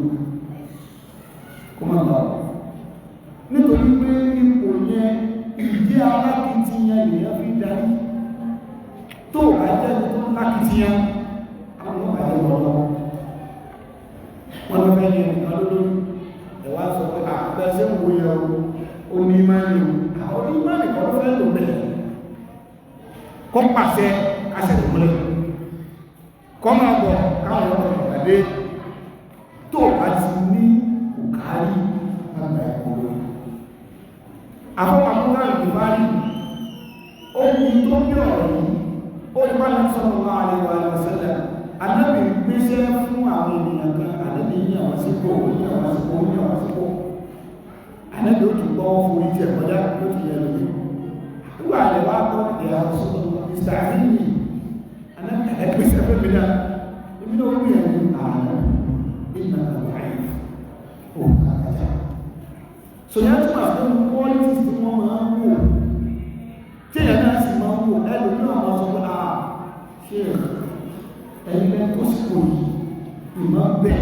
kó má gbà ọ́ nítorí pé ipò yẹn ìdí alákìtìyàn lèyàn fi darí tó bá jẹ́ tó lákìtìyàn àwọn ọmọ ẹ̀rọ lọ́wọ́ wọ́n lọ fẹ́ yẹn nìkan lórí ẹ̀wà sọ pé àpẹẹsẹ́ wo yẹ o ní ìmáàlì àwọn ìmáàlì kan ló fẹ́ lò bẹ̀rẹ̀ kọ́ pàṣẹ kásẹ̀ tó múlẹ̀ kọ́mọ̀ bọ̀ káwọn ọmọ ìpàdé tó bá ti ní òkárí àgbà ìkòrò àwọn àkúrà ìdìbárí ó ní tó bí ọ̀rọ̀ yìí ó ní bá lọ́sọ̀ ọmọ àríwá lọ́sẹ̀lẹ̀ anábì gbéṣẹ́ fún àwọn ènìyàn kan anábì ní àwọn sípò ní àwọn sípò ní àwọn sípò anábì ó tún gbọ́ fún ìjẹ kọjá ó ti yẹ lórí nígbà rẹ̀ wá gbọ́ ìyá ọ̀sọ̀ ìsàmìlì anábì ẹgbẹ́sẹ̀ fẹ́ mi náà ibi náà ó rí ẹ̀rí ààrẹ ìgbà àwáyé ó kàkàjá so yẹn tó máa fún qualities tí wọ́n máa ń wò tí èèyàn náà sì máa ń wò ẹlòmí àwọn sọ pé àà ṣe ẹ̀yìn tó sípò yìí ìmọ̀ bẹ̀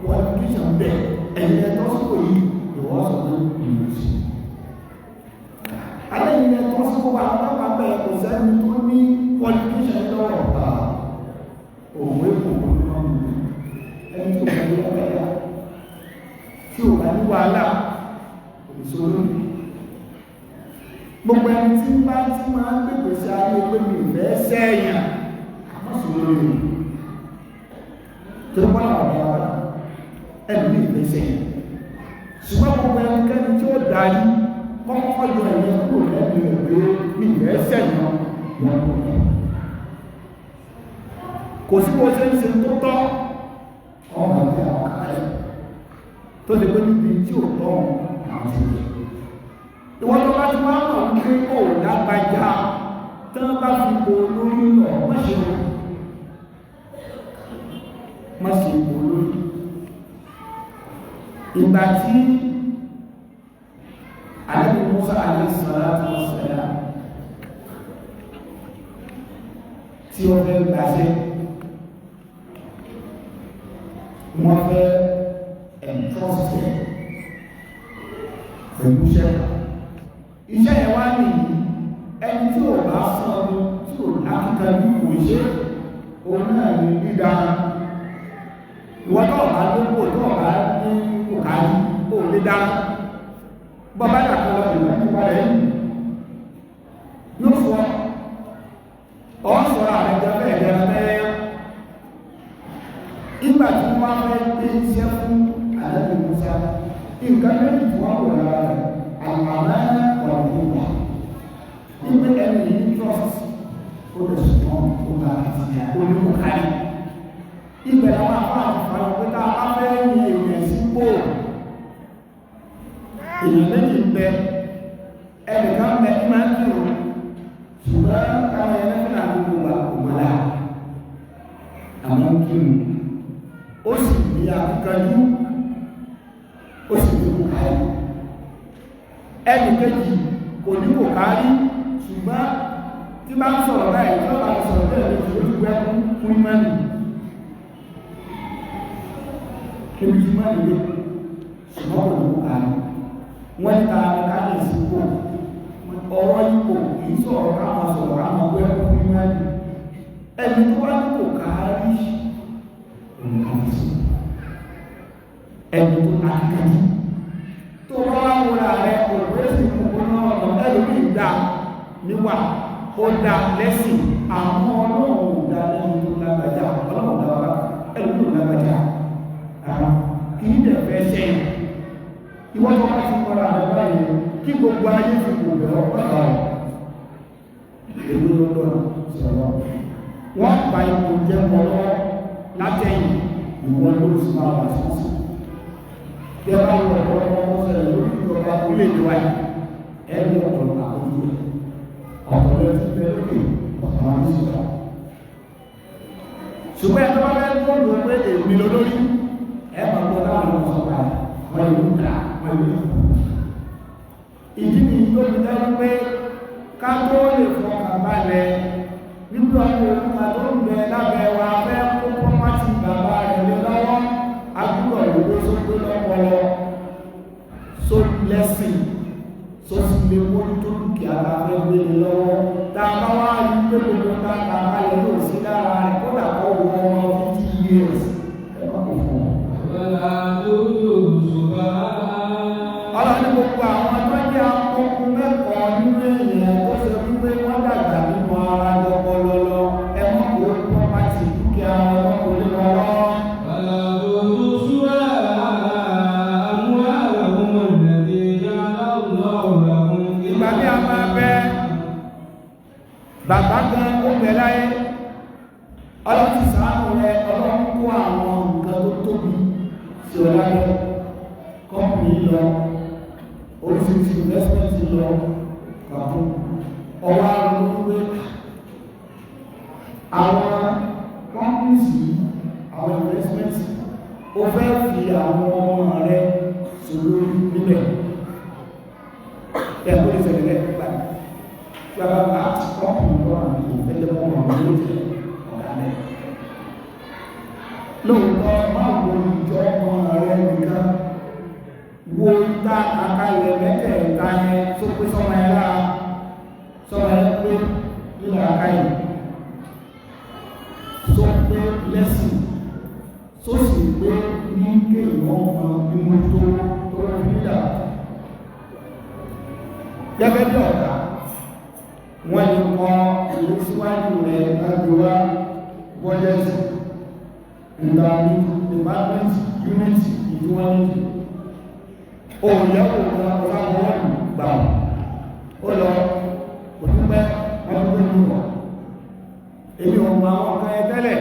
qualification bẹ̀ ẹ̀yìn tó sípò yìí ìwọ́sọ̀ ní ìlú sí alẹ́yìn tó sípò wà lọ́pàá bẹ̀ kò sẹ́ni tó ní qualification lọ́wọ́ òun èkó ẹni tó bá ní ọ̀gá tí ò bá ní wàhálà ìṣòro gbogbo ẹni tí bá tí máa ń pèpè sí ayé pé mi ìfẹ́ sẹ́yìn àmọ́sòrò rẹ̀ tó pọ́nà ọ̀rọ̀ ẹni ní ìfẹ́ sẹ́yìn ṣùgbọ́n gbogbo ẹnikẹ́ni tí ó darí kọ́kọ́ yọ ẹ̀yẹ kúrò lẹ́nu rẹ̀ pé mi ìfẹ́ sẹ́yìn wọn kò sí bó ṣe ń ṣe tó tọ́ ọmọ ìfẹ́ àwọn kàálẹ̀ tó lè pé níbi tí ò tọ́ àwọn ti rẹ̀ ìwọ́n tó bá ti wá mọ̀ wípé kò lágbàjá tí wọ́n bá fi kò lórí lọ má ṣe kò lórí ìgbà tí Ànábì Mùsá alayhi salatu wassalam tí wọ́n fẹ́ gbàṣẹ́ wọ́n fẹ́ ẹ̀ntrọ́sẹ̀ pẹ̀lú ṣẹ́kà iṣẹ́ yẹn wá ní ẹni tí ò bá sọ ọdún tí ò lákìtà ní kò ṣe òun náà ní dídá ìwọ́n tó ọ̀bá lókò tó ọ̀bá ní òkàrí ó lé dá bọ́bá dàkọ́ lọ ìwọ́n tó bá rẹ̀ yóò fọ́ ọ́ sọ̀rọ̀ àrẹ jẹ́ bẹ́ẹ̀ jẹ́ mẹ́rẹ́ ìgbà tí wọ́n fẹ́ gbé iṣẹ́ fún Ànábì Mùsá nǹkan méjì tí wọ́n wọ̀ lára rẹ̀ àmàlà ọ̀rọ̀ nígbé ẹni ní trust ó lè ṣùgbọ́n ó bá àti olùkọ́ kárí ìgbẹ̀rẹ̀ àwọn àpá àti fàyọ̀ pé ká bá fẹ́ ní èèyàn sípò èèyàn méjì ń bẹ ẹnìkan bẹ ní máa ń kírò ṣùgbọ́n káwọn ẹlẹ́fẹ́ àgbègbè wà òmàlà àwọn kírò ó sì ní àkíkanjú ó sì ní kò kárí ẹni kejì kò ní kò kárí ṣùgbọ́n tí bá ń sọ̀rọ̀ láì tí ó bá ń sọ̀rọ̀ bẹ́ẹ̀ lè fi gbẹ́ fún ìmánì kébí tí ìmánì lè ṣùgbọ́n kò ní kò kárí wọ́n ní ta káyè sípò ọ̀rọ̀ ipò kìí sọ̀rọ̀ káwọn sọ̀rọ̀ àwọn gbẹ́ fún ìmánì ẹni tó bá ní kò kárí ẹni tó kárí tó bá wá wúra rẹ̀ òwúrẹ́sì gbogbo náà lọ ẹlòmí ìdá níwà ó dá lẹ́sìn àwọn ọlọ́run dá lẹ́yìn tó lágbàjá ọlọ́run dá wá ẹlòmí ò lágbàjá kì í dẹ̀ fẹ́ sẹ́yìn ìwọ́n tó bá ti kọ́ra rẹ̀ báyìí kí gbogbo ayé fi kò bẹ̀rẹ̀ ọ̀pọ̀lọpọ̀ èlò lọ́dọ̀ sọ̀rọ̀ wọ́n pa ipò jẹ́ mọ́lọ́ látẹ̀yìn ìwọ́n ló sì máa wà sí tí a bá wọ ọ̀pọ̀lọpọ̀ sẹ́lẹ̀ lórí ìjọba orílẹ̀-èdè wáyé ẹni ọ̀pọ̀lọpọ̀ àkójú rẹ̀ ọ̀pọ̀lọpọ̀ ti bẹ lókè ọ̀pọ̀lọpọ̀ àti ìjọba ṣùgbọ́n ẹ̀tọ́ bá bẹ́ẹ̀ tó lò pé èmi lólórí ẹ máa gbọ́ láwọn ọmọ ọ̀pá wọ́n ìlú ká wọ́n ìlú ìdí ni tó fi dá wípé ká tó lè fọkàn balẹ̀ nígbà wo ká tó ń bẹ lábẹ́ wa fẹ́ kó pọ́pátì bàbá rẹ̀ lé lọ́wọ́ agbúrò ìwé sókè lọ́pọ̀lọ́ sórí lẹ́sìn sósì lè mójú tó dúkìá lábẹ́ gbé lé lọ́wọ́ tá a bá wá rí pé gbogbo ká ta balẹ̀ ló sí lára rẹ̀ kó dàpọ̀ wọ ọmọ 50 years ẹ má kò fún ọ. ọlọ́run ní gbogbo àwọn tó jẹ́ akókó mẹ́kọ̀ọ́ nínú èèyàn tó ṣe wípé wọ́n dàgbà nínú ara lọ́pọ̀lọ́lọ́ ẹ má kó pọ́pátì dúkìá wọn bàbá gan ó bẹ̀ láyé ọlọ́tí sàánù rẹ ọlọ́run kó àwọn nǹkan tó tóbi sí ọláyé kọ́mpì lọ oríṣiríṣi investment lọ kàfún ọwọ́ àwọn olóògbé àwọn kọ́mpìsì àwọn investment ó fẹ́ fi àwọn ọmọ rẹ sòrò níbẹ̀ ẹ̀kọ́ ìṣẹ̀lẹ̀ nígbà tí a bá bá kọ́mpì lọ́wọ́ àwọn ìfẹ́lẹ́ mọ́ ọmọ lóòjẹ́ ọ̀dálẹ̀ lóòótọ́ máa wo ìjọ ọmọ rẹ nìkan wo ìta àkàlẹ̀ mẹ́tẹ̀ẹ̀ta yẹn tó pé sọ́mọ ẹ̀ lára sọ́mọ ẹ̀ pé nílò àkàyè tó pé lẹ́sìn tó sì pé ní kéèyàn ọmọ inú tó rẹ̀ nílà gẹ́gẹ́ bí ọ̀gá wọ́n ní kọ́ ìlú síwájú rẹ̀ láti wá bọ́jẹ́tì ìdàmí department unit ìdíwọ́nìtì òyẹ́wò ọ̀rọ̀ gbà ó lọ òdúpẹ́ ọdún ní wọ̀ èmi ò mọ àwọn ọ̀kan ẹgbẹ́lẹ̀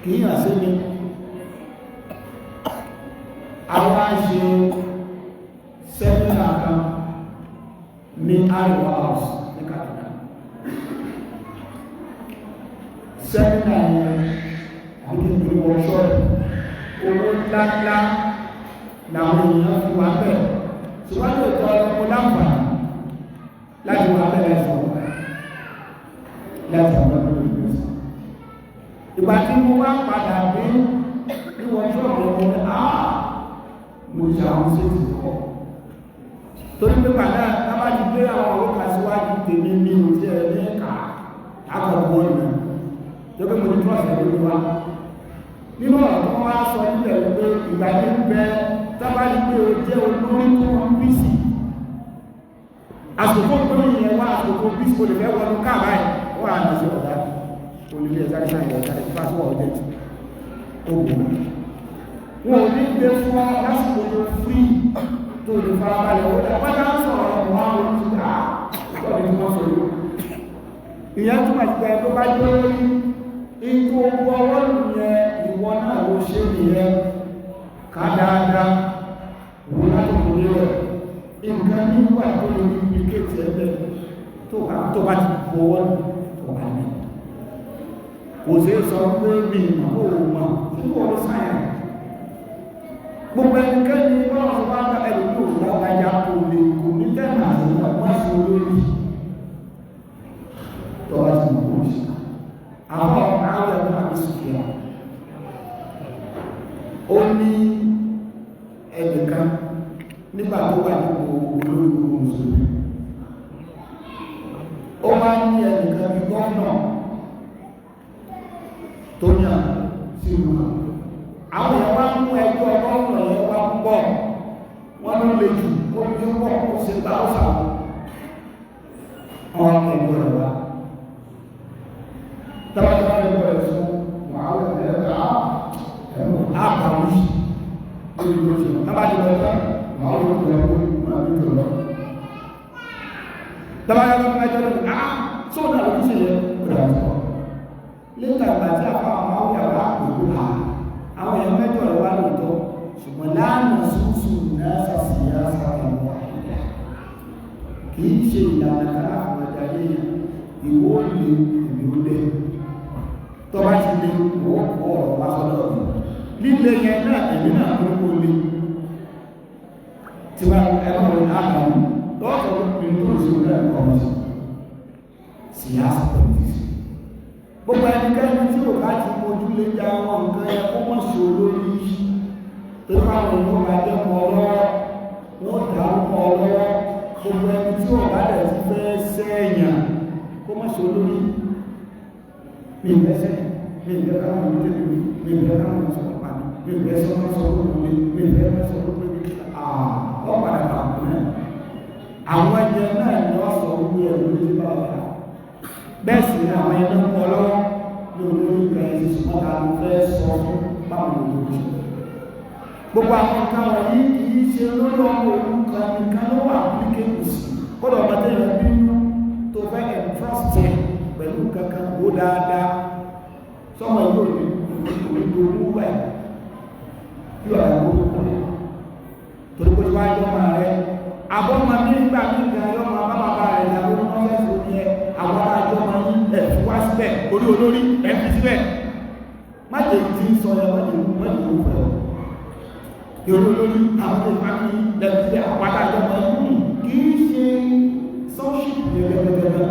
kì í hàn sí mi àwọn àṣẹ sẹ́mínà kan ní Àríwá house ní Kaduna sẹ́mínà yẹn àdúgbò wọ́ṣọ́ọ̀pù owó ńláńlá làwọn èèyàn fi wá bẹ̀ ṣùgbọ́n lè tọ́ ọmọ láǹfààní láti wá bẹ̀ láti ọmọ ìgbésí ìgbà tí mo wá padà dé ní wọ́ṣọ́ọ̀pù ọmọ ní mo ṣe àwọn sí ti kọ́ torí pé padà lábá ti gbé àwọn òkà síwájú tèmi ní òsì ẹ̀ ní ẹ̀ka àkọ́kọ́ ìrìn tó pé mo ní trọ́ọ̀sì ẹ̀rọ wá nínú ọ̀rọ̀ tó wá sọ nílẹ̀ wípé ìgbà ní bẹ tábàlì pé o jẹ́ olórí tó wọ́n bí sí àsòkò tó yìnyẹn wá àsòkò bí sí olè fẹ́ wọnú káàbá ẹ̀ wọ́n á nà sí ọ̀dá olùlé ẹ̀sáré sáà ìyẹn fásitì ọ̀dẹ́ ogun wọn ò ní gbé fún ọ lásìkò tó frí tó lè fara balẹ̀ wọ́n dẹ̀ pátá ń sọ̀rọ̀ ọ̀pọ̀ àwọn olùsíkà ìtọ́ni tí wọ́n sọ yóò ìyẹn tó máa jẹ́ tó bá jẹ́ lórí ikú owó ọwọ́ nìyẹn ìwọ náà ló ṣe nìyẹn ká dáadáa wọ́n láti kò lè rẹ̀ nǹkan nígbà tó lè rí ibi kéèkì ẹgbẹ́ tó bá ti kó ọwọ́ tó bá ní kò sí sọ pé mi ìmọ̀ òmọ̀ tí wọ́n sáyẹn gbogbo ẹnikẹ́ni wọ́n sọ wá ká ẹlò tó lára ya kò lè kò ní tẹ́nà àwọn ọmọ sí olórí tó bá ti mọ̀ ó ṣe àwọn àwọn ẹ̀kọ́ àti sùkìá ó ní ẹnìkan nígbà tó wà ní olórí mùsùlùmí ó máa ń ní ẹnìkan bí gọ́ọ̀nà tó yàn sí ìlú kan àwọn èèyàn wá mú ẹgbẹ́ ọgọ́rùn-ún ẹ̀yẹ wá ń bọ̀ wọ́n ló lè jù ó ní pọ̀ ó sì gbá ó sàwọn ọmọ ẹgbẹ́ rẹ̀ wá tọ́wọ́tọ́ ẹgbẹ́ rẹ̀ fún wàhálà ẹ̀ẹ́ta ẹ̀mọ́ àbàwí lórí lóṣù tábàdì lọ́tọ́ wàhálà ẹgbẹ́ rẹ̀ máa bí jọ lọ tọ́wọ́tọ́ ẹgbẹ́ rẹ̀ lọ́tọ́ sóòdà ló ń ṣe yẹ kúrò àtọ́ lẹ́tà ìgbà tí àpá àwọn àwòyàwó àpòkò ha àwọn èèyàn mẹ́jọ rẹ̀ wá lóòótọ́ ṣùgbọ́n láàrín ṣúṣù náà sàṣìyà sàrànwọ̀ kì í ṣe ìlànà kára àwọn àjàyè ìwó lè ìlú lẹ́ tó bá ti lè wọ́n kọ́ ọ̀rọ̀ wá sọ́dọ̀ líle yẹn náà ẹ̀mí náà ló kó lé tí wọ́n ẹ̀rọ rẹ̀ àgbàmù lọ́tọ̀ ìlú òṣèlú rẹ̀ kọ́ síyá sàpọ̀lìsì gbogbo ẹnikẹ́ni tí ò bá ti mojú lé já wọn nǹkan ẹ kó mọ̀ sí olórí tó fáwọn ìlú bá jẹ́ mọ́ ọlọ́wọ́ wọ́n dá mọ́ ọlọ́wọ́ gbogbo ẹni tí ò bá dẹ̀ ti fẹ́ sẹ́yìn kó mọ̀ sí olórí ní ìgbésẹ̀ ní ìgbẹ́ káwọn ìlú tẹ́lẹ̀ ní ìgbẹ́ káwọn ìsọ̀rọ̀ pàdé ní ìgbẹ́ sọ́nà sọ̀rọ̀ lórí ní ìgbẹ́ sọ̀rọ̀ lórí ọ̀pàdà pàdé náà àwọn ẹgbẹ́ náà ni wọ́n sọ wípé ẹ̀rọ ti bá wà bẹ́ẹ̀ sì ni àwọn ẹgbẹ́ mú ọlọ́wọ́ ní olórí ìgbà ẹ̀sìn ṣùgbọ́n ta ló fẹ́ sọ fún báwọn olórí gbogbo àwọn nǹkan wọ̀nyí kìí ṣe lórí ọmọ òun kan nìkan ló wà ní kéèkù sí kódà ọmọ tẹ́lẹ̀ bínú tó fẹ́ ẹ̀fọ́ pẹ̀lú kankan ó dáadáa sọ́mọ yóò ní ìdòwú wẹ̀ kí ọ̀rọ̀ ìwò kúrò torí pé wá yọ́mà rẹ̀ abọ́mọ nígbà nígbà yọ́mà bábàbà rẹ̀ lábẹ́ mọ́sẹ̀sì ní ẹ àwọn àjọmọ ní ẹ̀fí wá síbẹ̀ orí olórí ẹ̀fí síbẹ̀ má jẹ́ tí ń sọ ẹwọ́n ní mọ́jì ó fẹ́ ìrò olórí àwọn ìpàkì lẹ́fí àwọn àjọmọ ní kìí ṣe sọ́ṣìpì gẹ́gẹ́gẹ́gẹ́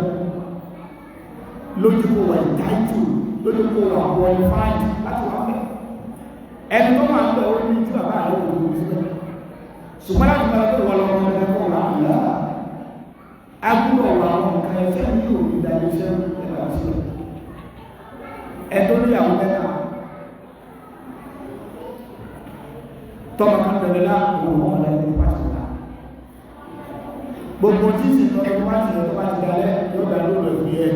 lójúkò wà ìdájú lójúkò wà qualified láti wà mẹ́ ẹni tó máa ń bẹ̀ ó ní tí bàbá rẹ̀ kò ní síbẹ̀ ṣùgbọ́n láti máa tó wọ́n lọ́wọ́ ẹgbẹ́ wà nílá agbúrò wà àwọn nǹkan ẹ̀ṣẹ́ ní òní ìdájọ́ṣẹ́ ẹ̀bà sílẹ̀ ẹ̀tọ́ ní àwọn mẹ́ta tọ́mọ kan tẹ̀lé láàrín òun ọ̀lẹ́ ní pàṣípà gbogbo tí sì tọ́lọ́ wá sí ẹ̀tọ́ bá ti dalẹ́ yóò dá lóòrò ìwé ẹ̀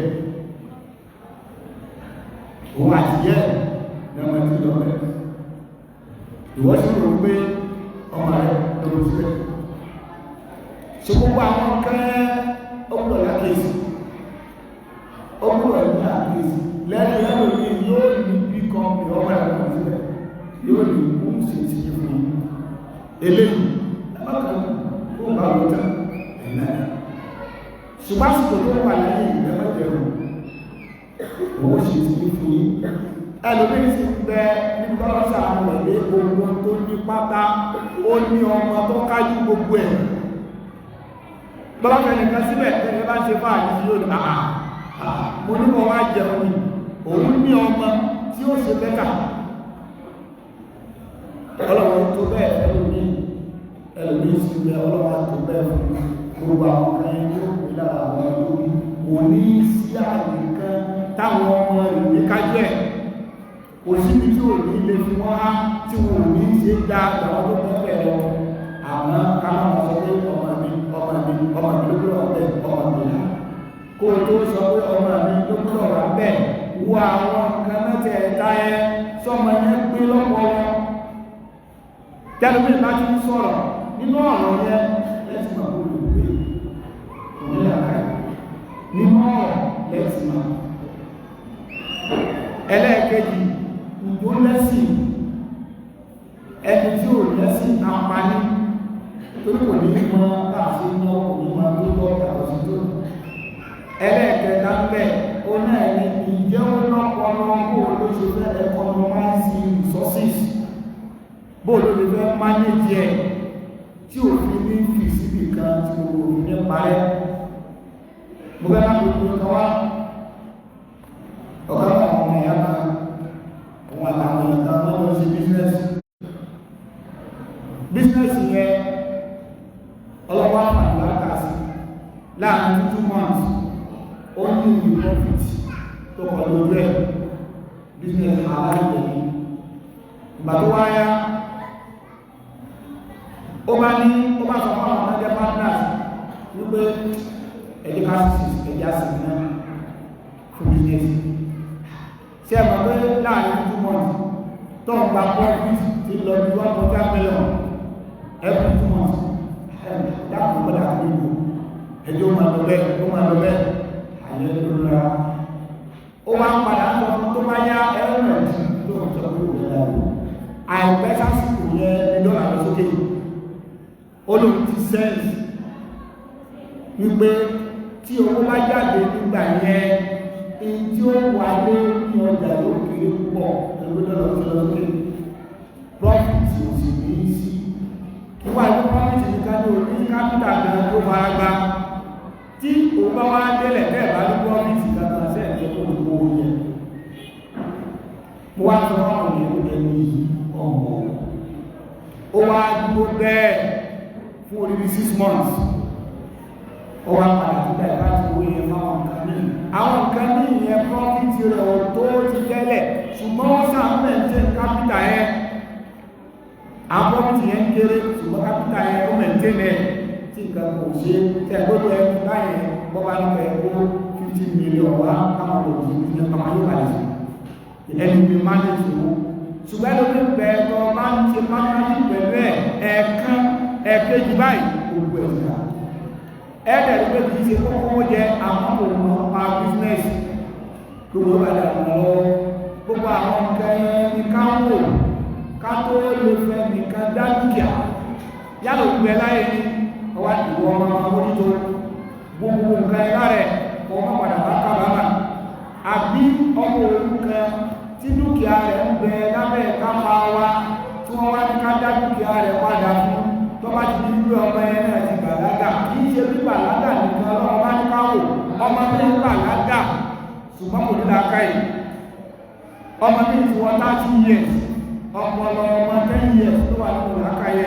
òun àti yẹ́ ẹ̀mọ̀ tí lọ bẹ̀ ìwọ́sí rò pé ọmọ rẹ̀ lọ́rọ̀ sílẹ̀ ṣe gbogbo àwọn kẹ́ ọgbọ̀n lákèsì ọgbọ̀n ní àkèsì lẹ́nu lẹ́nu ní yóò ní bí kan ní ọmọ rẹ̀ lọ́rọ̀ sílẹ̀ yóò ní mú sí ti yí fún eléyìí ẹgbẹ́kan ó bá lọ́jà ẹ̀nà ṣùgbọ́n àsìkò tó wà lẹ́yìn ìgbẹ́mọ̀jẹ̀rù owó ṣe ti yí fún yí ẹlòmí sì bẹ nípa ọ̀sà àwọn ẹ̀lẹ́ gbogbo tó ní pátá ó ní ọmọ tó kájú gbogbo ẹ̀ bọ́láfẹ́ nìkan síbẹ̀ ẹni bá ṣe fáà ní yóò àà mo ní wọ́n wá jẹun ní òun ní ọmọ tí ó ṣe bẹ́kà ọlọ́wọ́ tó bẹ́ẹ̀ ẹlòmí sì bẹ ọlọ́wọ́ tó bẹ́ẹ̀ fún gbogbo àwọn ọmọ ẹni ó pè lára àwọn olórí mo ní sí àyè kan táwọn ọmọ ìwé kájú ẹ̀ kò síbi tí ò ní lè fi wọ́n á tí wọ́n ò ní ṣe dá àwọn tó tẹ́lẹ̀ lọ àwọn káwọn sọ pé ọmọ mi lókùrọ̀ ọ̀bẹ̀ ọmọ mi là kó o tó sọ pé ọmọ mi lókùrọ̀ ọ̀bẹ̀ wo àwọn nǹkan mẹ́tẹ̀ ẹ̀ta ẹ sọmọ yẹn gbé lọ́pọ̀lọ́ tẹ́lẹ̀mí bá ti ń sọ̀rọ̀ nínú ọ̀rọ̀ yẹn lẹ́sìn máa kó lè gbé òun yàrá nínú ọ̀rọ̀ lẹ́sìn máa ẹlẹ́ẹ̀kejì ìjó lẹ́sìn ẹni tí ò lẹ́sìn náà pa ní torí kò ní mọ́ láti iná òní máa tó lọ ìtàwọ̀sí tó ẹlẹ́ẹ̀kẹta ń bẹ̀ ó náà ní ìjẹ́ ó lọ́pọ̀lọ́ bó ló ṣe fẹ́ economize resources bó ló lè fẹ́ manage ẹ̀ tí ò fi ní fi síbì kan tí ó kò ní parẹ́ mo fẹ́ máa gbogbo ọkọ̀ wá ọ̀gá àwọn ọmọ ìyá náà òun àtàwọn ìyá náà lọ sí business yẹn ọlọ́wọ́ àpàdé látàsí láàrin 2 months ó ní ìlú profit tó kọ̀ lórí ẹ̀ business aláìlẹ̀ ní ìgbà tó wáyá ó bá sọ fún àwọn ọmọdé partners wípé ẹ̀díkà ẹ̀díkà sí náà fún business ṣe ẹ̀mọ̀ pé láàrin 2 months tó ń gba profit ti lọ bí 1.5 million every 2 months dákùn gbọ́dá àgbègbè ẹjọ́ máa lọ bẹ́ẹ̀ àyẹ́ lóra ó wá ń padà ń lọ tó bá yá ẹ̀rọ̀mẹ̀tì tó ń sọ pé òun dáwò àìpẹ́ sásìkò yẹ ìdọ́là lọ sókè olóòrùn ti sẹ́ẹ̀sì wípé tí owó bá jáde nígbà yẹn èyí tí ó wà lé ní ọjà yóò kéré púpọ̀ ẹgbẹ́ dọ́là tó lọ sókè profit ò sì ní í sí ìwà ìlú profit nìkan ní orí kápítà gan tó fara gbá tí o bá wá délẹ̀ bẹ́ẹ̀ bá ní profit kankan sẹ́ẹ̀kẹ́ tó ní owó yẹn mo wá sọ fún àwọn ènìyàn ní ọmọ ó wá dúró bẹ́ẹ̀ fún orí 6 months ó wá padà nígbà láti owó yẹn fáwọn nǹkan ní àwọn nǹkan ní ìyẹn profit rẹ̀ ò tó ti tẹ́lẹ̀ ṣùgbọ́n wọ́n sàmúlẹ̀ ń tẹ́ kápítà yẹn àwọn profit yẹn kéré ṣùgbọ́n kápítà yẹn ó mẹ̀ntẹ́nẹ̀ tí nǹkan kò ṣe tẹ́ gbogbo ẹni báyẹn bọ́bá nípa ẹ̀kọ́ 15 million wá káwọn òjì ní ọmọ yóò bá lè ẹni bí manage owó ṣùgbọ́n ẹni bí bẹ̀ẹ̀ tó bá ń ṣe manage pẹ̀lú ẹ̀ẹ̀kan ẹ̀ẹ̀kejì báyìí gbogbo ẹ̀sìnà ẹ̀ẹ́dẹ̀ tó bí ṣe kókó jẹ àwọn òun ọmọ business gbogbo padà lọ́wọ́ gbogbo àwọn nǹkan ẹni ká wò ká tó lè fẹ́ nìkan dá dúkìá yálò gbẹ láyé ní ọwá ìwọ ọmọ oníjó gbogbo nǹkan ẹlá rẹ̀ ọmọ padà bá kábàámà àbí ọmọ orúkẹ tí dúkìá rẹ̀ ń bẹ lábẹ́ kápá wa tí wọ́n wá ní ká dá dúkìá rẹ̀ padà fún tó bá ti di wípé ọmọ ẹ̀ náà ti bàlágà kì í ṣe bí bàlágà nìkan ọlọ́run bá ní káwò ọmọ bí ń bàlágà ṣùgbọ́n kò ní lákàyè ọmọ bí ti wọ́n 30 years ọpọlọ ọmọ 10 years tó wà nínú lákàyè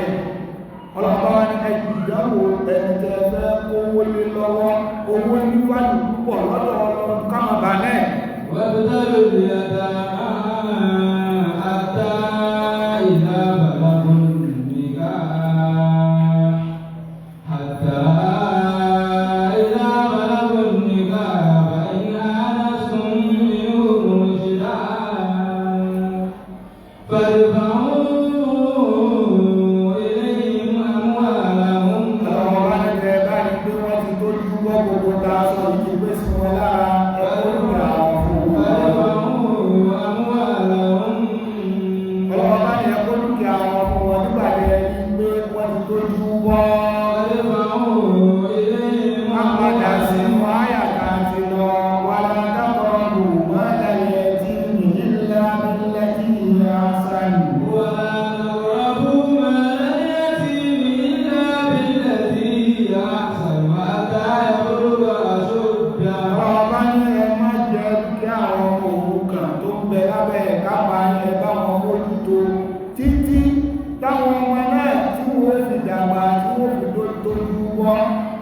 ọlọ́pàá wá ní ìdánwò ẹ̀ẹ́dẹ̀ẹ́fẹ́ owó lé lọ́wọ́ owó níwájú púpọ̀ lọ́dọ̀ ọlọ́run káwọn bà náà وابتلوا اليتامى حتى إذا بلغوا النكاح فإن آنستم منهم رشدا فادفعوا إليهم أموالهم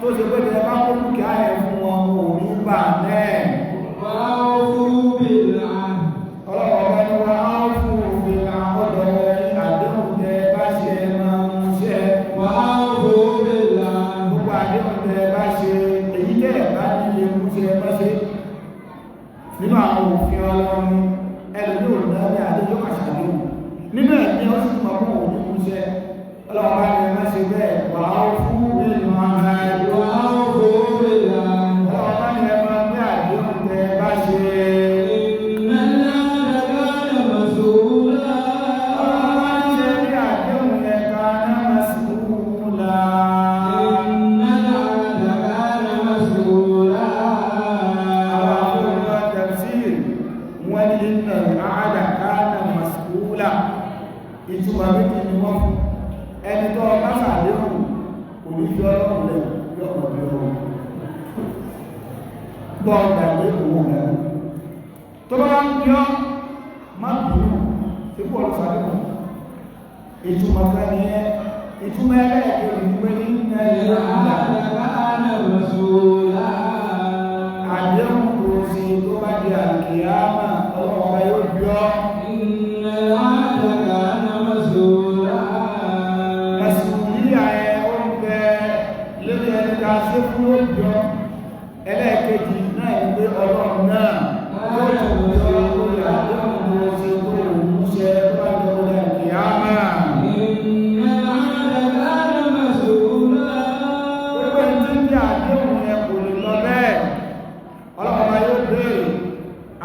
tó ṣe pé tẹ bá kó dúkìá ẹ̀ fún wọn kò ní bà náà ọlọ́wọ́ bá ní wá á fún òfin àkọ́dọ̀ àdéhùn tẹ bá ṣe máa ń ṣe gbogbo àdéhùn tẹ bá ṣe èyí tẹ́ bá nílé mú ṣe bá ṣe nínú àwọn òfin ọlọ́run ẹlòmí ò náà ní àdéhùn kàṣàdéhùn nínú ẹ̀mí ó sì mọ̀ fún òní mú ṣe ọlọ́wọ́ bá ní má ṣe bẹ́ẹ̀ wà á fún òfin ìtumọ̀ méjì ni wọ́n fún ẹni tó ọba sàdéhùn olùfẹ́ ọlọ́run lẹ̀ yọ̀pọ̀ bí ọrọ̀ gbọ́ ọ̀dàgbé owó mẹ́rin tó bá ń bí ọ́ má bínú tí pọ̀ sàdéhùn ìtumọ̀ kan ní ẹ ìtumọ̀ ẹlẹ́ẹ̀kẹ́ ìgbé ní ẹ̀rọ àdéhùn kò sí tó bá di àkìyámà ọlọ́run yóò bí ọ́ ṣe fún òjò ẹlẹ́ẹ̀kejì náà ìgbé ọlọ́run náà yóò tún jọ lórí àdéhùn tó ṣe tó òun ṣe bá jọ lórí àkíyámà gbogbo ẹni tí ń jẹ́ àdéhùn yẹn kò lè lọ bẹ́ẹ̀ ọlọ́pàá yóò béèrè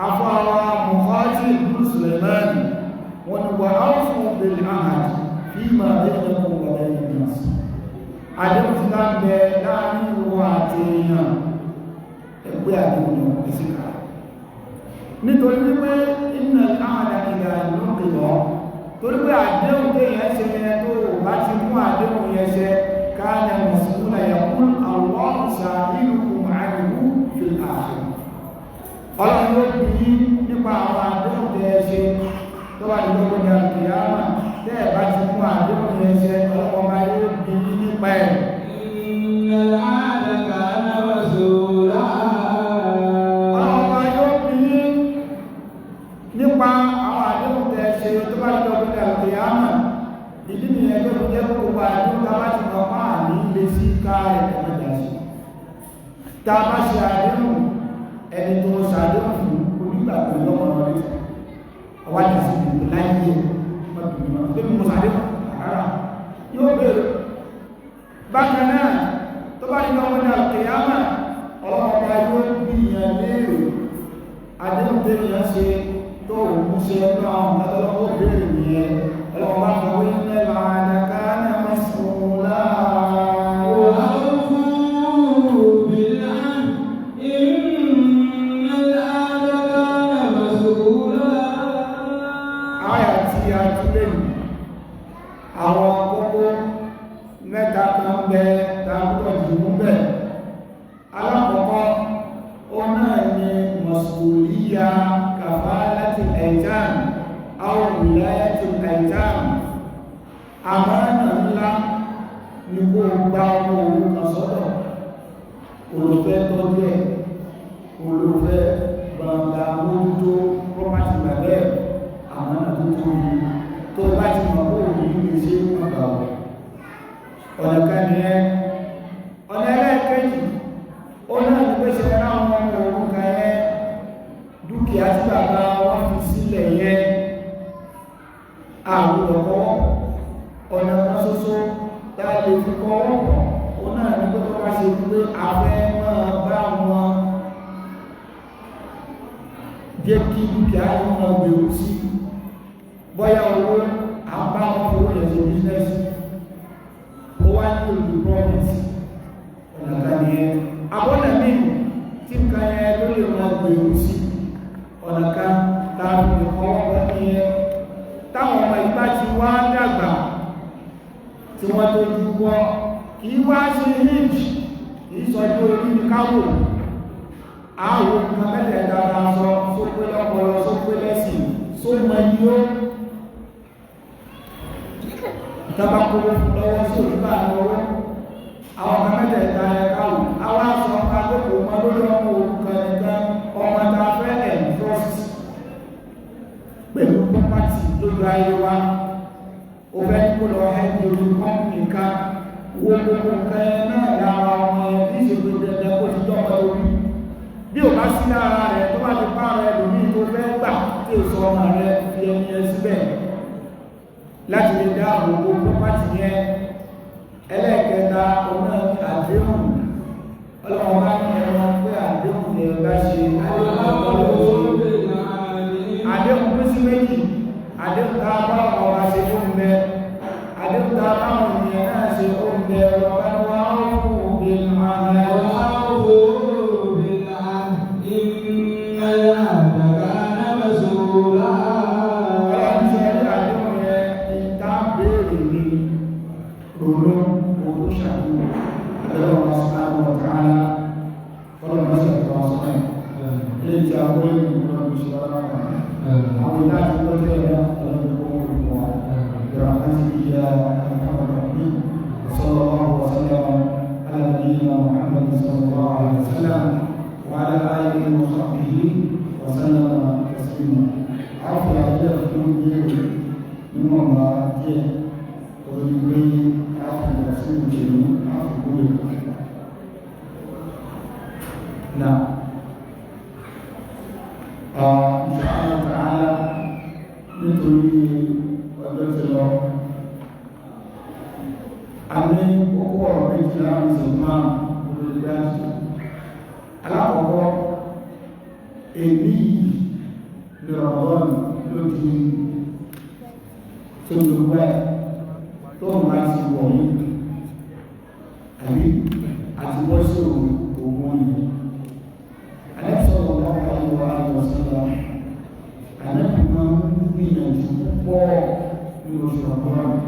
afọ àwọn mọ̀fáàtì ìlú Sùlẹ̀mánì wọn ni wà á fún bèèrè àhàjì fí máa dé ẹ̀kọ́ wà lẹ́yìn náà àdéhùn ti bá ń bẹ láàrin ìwọ àti èèyàn ẹgbẹ́ àdéhùn ìsìnká nítorí wípé iná ààrẹ ìgbà ìlúkìlọ́ torí pé àdéhùn tó yẹn ṣe yẹn tó bá ti mú àdéhùn yẹn ṣe káàlẹ̀ mùsùlùmí yẹ̀kún àwọn ṣàríkùn àríwú fìlà ọlọ́run ló bí nípa àwọn àdéhùn tẹ́ ṣe tó wà ní gbogbo ní àkìyàmà tẹ́ bá ti mú àdéhùn yẹn ṣe ọlọ́pàá máa yóò bí nípa ẹ̀ ọlọ́pàá yóò bí nípa àwọn àdéhùn tẹ́ ṣe tó bá ní gbogbo ní àkìyàmà ìdí nìyẹn tó jẹ́ gbogbo àdéhùn tá bá ti mọ̀ máa ní ilé sí káàrẹ̀ ẹ̀mẹ́jà sí tá bá ṣe àdéhùn ẹni tó ṣàdéhùn fún onígbàgbé lọ́wọ́ rẹ̀ ọwájá sí ìlú láyé ọdún mo ṣàdéhùn àrárá yóò bèèrè bákan náà tó bá ní lọ́wọ́ ní àkèyàmà ọlọ́pàá yóò bí ìyàn léèrè àdéhùn dé yẹn ṣe tó òun ṣe náà ọlọ́wọ́ bèèrè nìyẹn ọlọ́wọ́ bá fọwọ́ ilẹ̀ làádàká ní mọ́sùlá àyà tí a túlé àwọn kókó mẹ́ta kan bẹ tàbí jùmú bẹ̀ alákọ̀ọ́kọ́ ó náà ni mọ̀sùlíyà kàfàlátì ẹ̀jám àwọn ìláyàtì ẹ̀jám àmánà ńlá ní kó gba ọmọ òun sọ́dọ̀ olùfẹ́ tọ́jú ẹ̀ olùfẹ́ gbàgbà mójútó pọ́pátì gbàgbẹ́ àmánà tó tóbi tó bá ti mọ̀ kó òun ní ṣe àgbà ọ̀nà kan ní ẹ́ ọ̀nà ẹlẹ́ẹ̀kejì ó náà ní pé ṣe ráwọn ọmọ òun kan ẹ́ dúkìá tí bàbá wọn fi sílẹ̀ yẹ àwọn ọkọ̀ ọ̀nà kan ṣoṣo tá a lè fi kọ́ ọ̀pọ̀ ó náà ní pé tó bá ṣe pé afẹ́ máa bá wọn jẹ́ kí dúkìá wọn máa gbèrú sí bóyá owó àbá wọn fowó yẹn ṣe bísínẹ́sì ó wá ní olùdó promise ọ̀nà kan nìyẹn abọ́nà míì tí nǹkan yẹn ló lè máa gbèrú sí ọ̀nà kan tàbí ọwọ́ nìyẹn táwọn ọmọ ìgbà ti wá dàgbà tí wọ́n tó dúpọ́ kìí wá sí hinge kìí sọjú orí ní káwò àwọn nǹkan mẹ́tẹ̀ dára sọ sópé lọ́pọlọ sópé lẹ́sìn só mọ yíó tabakoro lọ́wọ́ sí òjúbà lọ́wọ́ àwọn nǹkan mẹ́tẹ̀ dára káwò àwọn aṣọ akókò ọmọ lórí ọmọ òkúkan nìkan ọmọ ta fẹ́ entrust pẹ̀lú property lójú ayé wa ó fẹ́ kó lọ ẹni orí kọ́mpì kan wo gbogbo nǹkan náà lára ọmọ ẹ̀ ní ìṣègbè dẹ̀dẹ̀ kó ti tọ́mọ lórí bí ò bá sí lára rẹ̀ tó bá ti bá rẹ̀ lórí tó fẹ́ gbà tí ò sọ ọmọ rẹ̀ fi ẹni ẹ síbẹ̀ láti lè dá gbogbo property yẹn ẹlẹ́ẹ̀kẹta ọmọ àdéhùn ọlọ́wọ́ bá ní ẹ̀rọ pé àdéhùn lè bá ṣe àdéhùn pín sí méjì àdéhùn tá a bá ọ̀rọ̀ ṣe fún mẹ́ àdéhùn tá a bá wọn ènìyàn náà ṣe fún mẹ́ ọ̀rọ̀ bá wá fún òbí ààrẹ وعلى آله وصحبه وسلم تسليما عفوا على كل من الله جل وعلا عفوا رسول الكريم عفوا نعم إن شاء الله تعالى nítorí ọjọ́ ti lọ a ní kókó ọ̀rọ̀ méjì láàrín ìsìnkú olùdájú alákọ̀ọ́kọ́ èmi ní ọ̀rọ̀lọ́nù ló di tó gbogbo ẹ̀ tó máa ti wọ̀ yìí àbí àti wọ́n sí ògùn yìí alẹ́sọ̀rọ̀ lọ́wọ́ àyíwá àyíwọ̀sọ́lá àlẹ́bí máa ń gbìyànjú púpọ̀ ní oṣù ọ̀pọ̀lọ́nù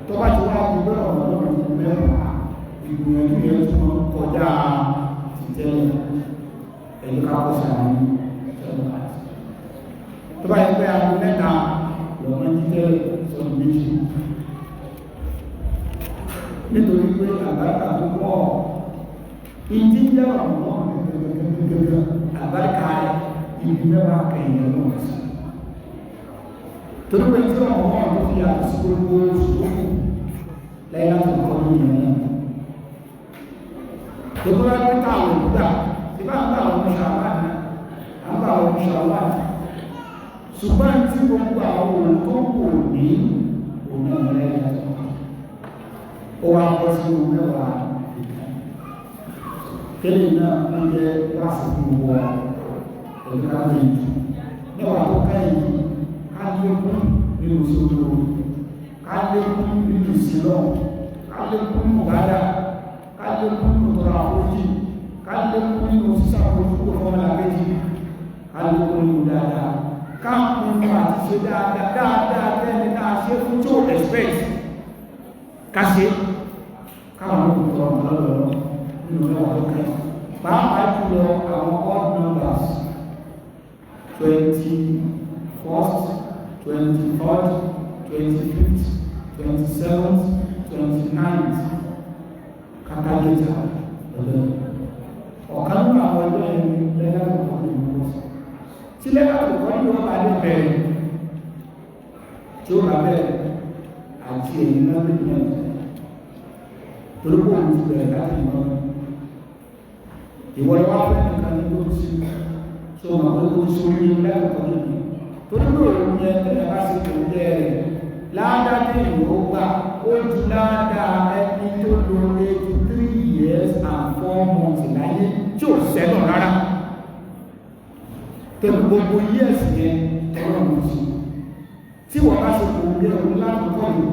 tó bá ti wá gbogbo ọ̀rọ̀lọ́nù mẹ́wàá ìgbìyànjú yẹn tó máa ń kọjá tẹ́lẹ̀ ẹ̀yí kápọ̀ sàárì tẹ́lẹ̀ àti tó bá yẹ pé àwọn mẹ́ta lọ́mọ títẹ́lẹ̀ sọ́nà méjì nítorí pé àbáríkà tó pọ̀ ìdí jẹ́ ọ̀pọ̀ gẹ́gẹ́gẹ́gẹ́gẹ́ àbáríkà rẹ̀ ibi mẹ́wàá kẹ̀yìn lọ́wọ́ sí torí pé tí ọmọ wọn tó fi àti sí gbogbo oṣù tó kù lẹ́yìn láti kọ́ lórí ẹ̀yìn tó bá ń ta àwọn òkúta tí bá ń bá àwọn ṣàwádìí àbá àwọn ṣàwádìí ṣùgbọ́n tí gbogbo àwọn olùkọ́ kò ní òun ọ̀rẹ́ yàtọ̀ ó wá bọ́ sí mẹ́wàá kéde náà ń jẹ́ lásìkò wọ ẹ̀dùn ká lè mẹ́wàá tó kẹ́yìn ká lékún nínú ìṣòro, ká lékún nínú ìsìlọ́, ká lékún nínú ìbádà, ká lékún nínú tọrọ àforíjì, ká lékún nínú sísàkóso fọ́mọlàkejì, ká lékún nínú dáadáa, ká pinnu àti ṣe dáadáa tẹ́ni náà ṣe fún tó expect ká ṣe káwọn olùkọ́ ọ̀pọ̀lọpọ̀ nínú mẹ́wàá tó kẹ́yìn. Pàápàá jùlọ àwọn odd numbers 21st, 23rd, 25th, 27th, 29th kàtàkìtà ọ̀kan nínú àwọn ẹgbẹ́ ẹni lẹ́gbàgbọ́ ìlú tí lẹ́gbàgbọ́ ní wọ́n bá lè bẹ̀rẹ̀ tí ó bá bẹ̀rẹ̀ àti èyí náà lè bẹ̀rẹ̀ torípò òun ti bẹ̀rẹ̀ láti ìmọ̀ ìwọ̀n wá fẹ́ nìkan ní ló ti tó ma pé ó ti orí lẹ́kọ̀ọ́ lónìí tó nílò òun yẹn tẹ́lẹ̀ bá sì tó jẹ́ rẹ̀ ládàá ìlú gbà ó ju ládàá ẹni tó lo 83 years and 4 months láyé tí ò sẹ́nà rárá tẹ̀lé gbogbo years yẹn tọ́lọ̀ mọ̀ sí tí wọ́n bá ṣe kò gẹ́ òun láti kọ́ ìlú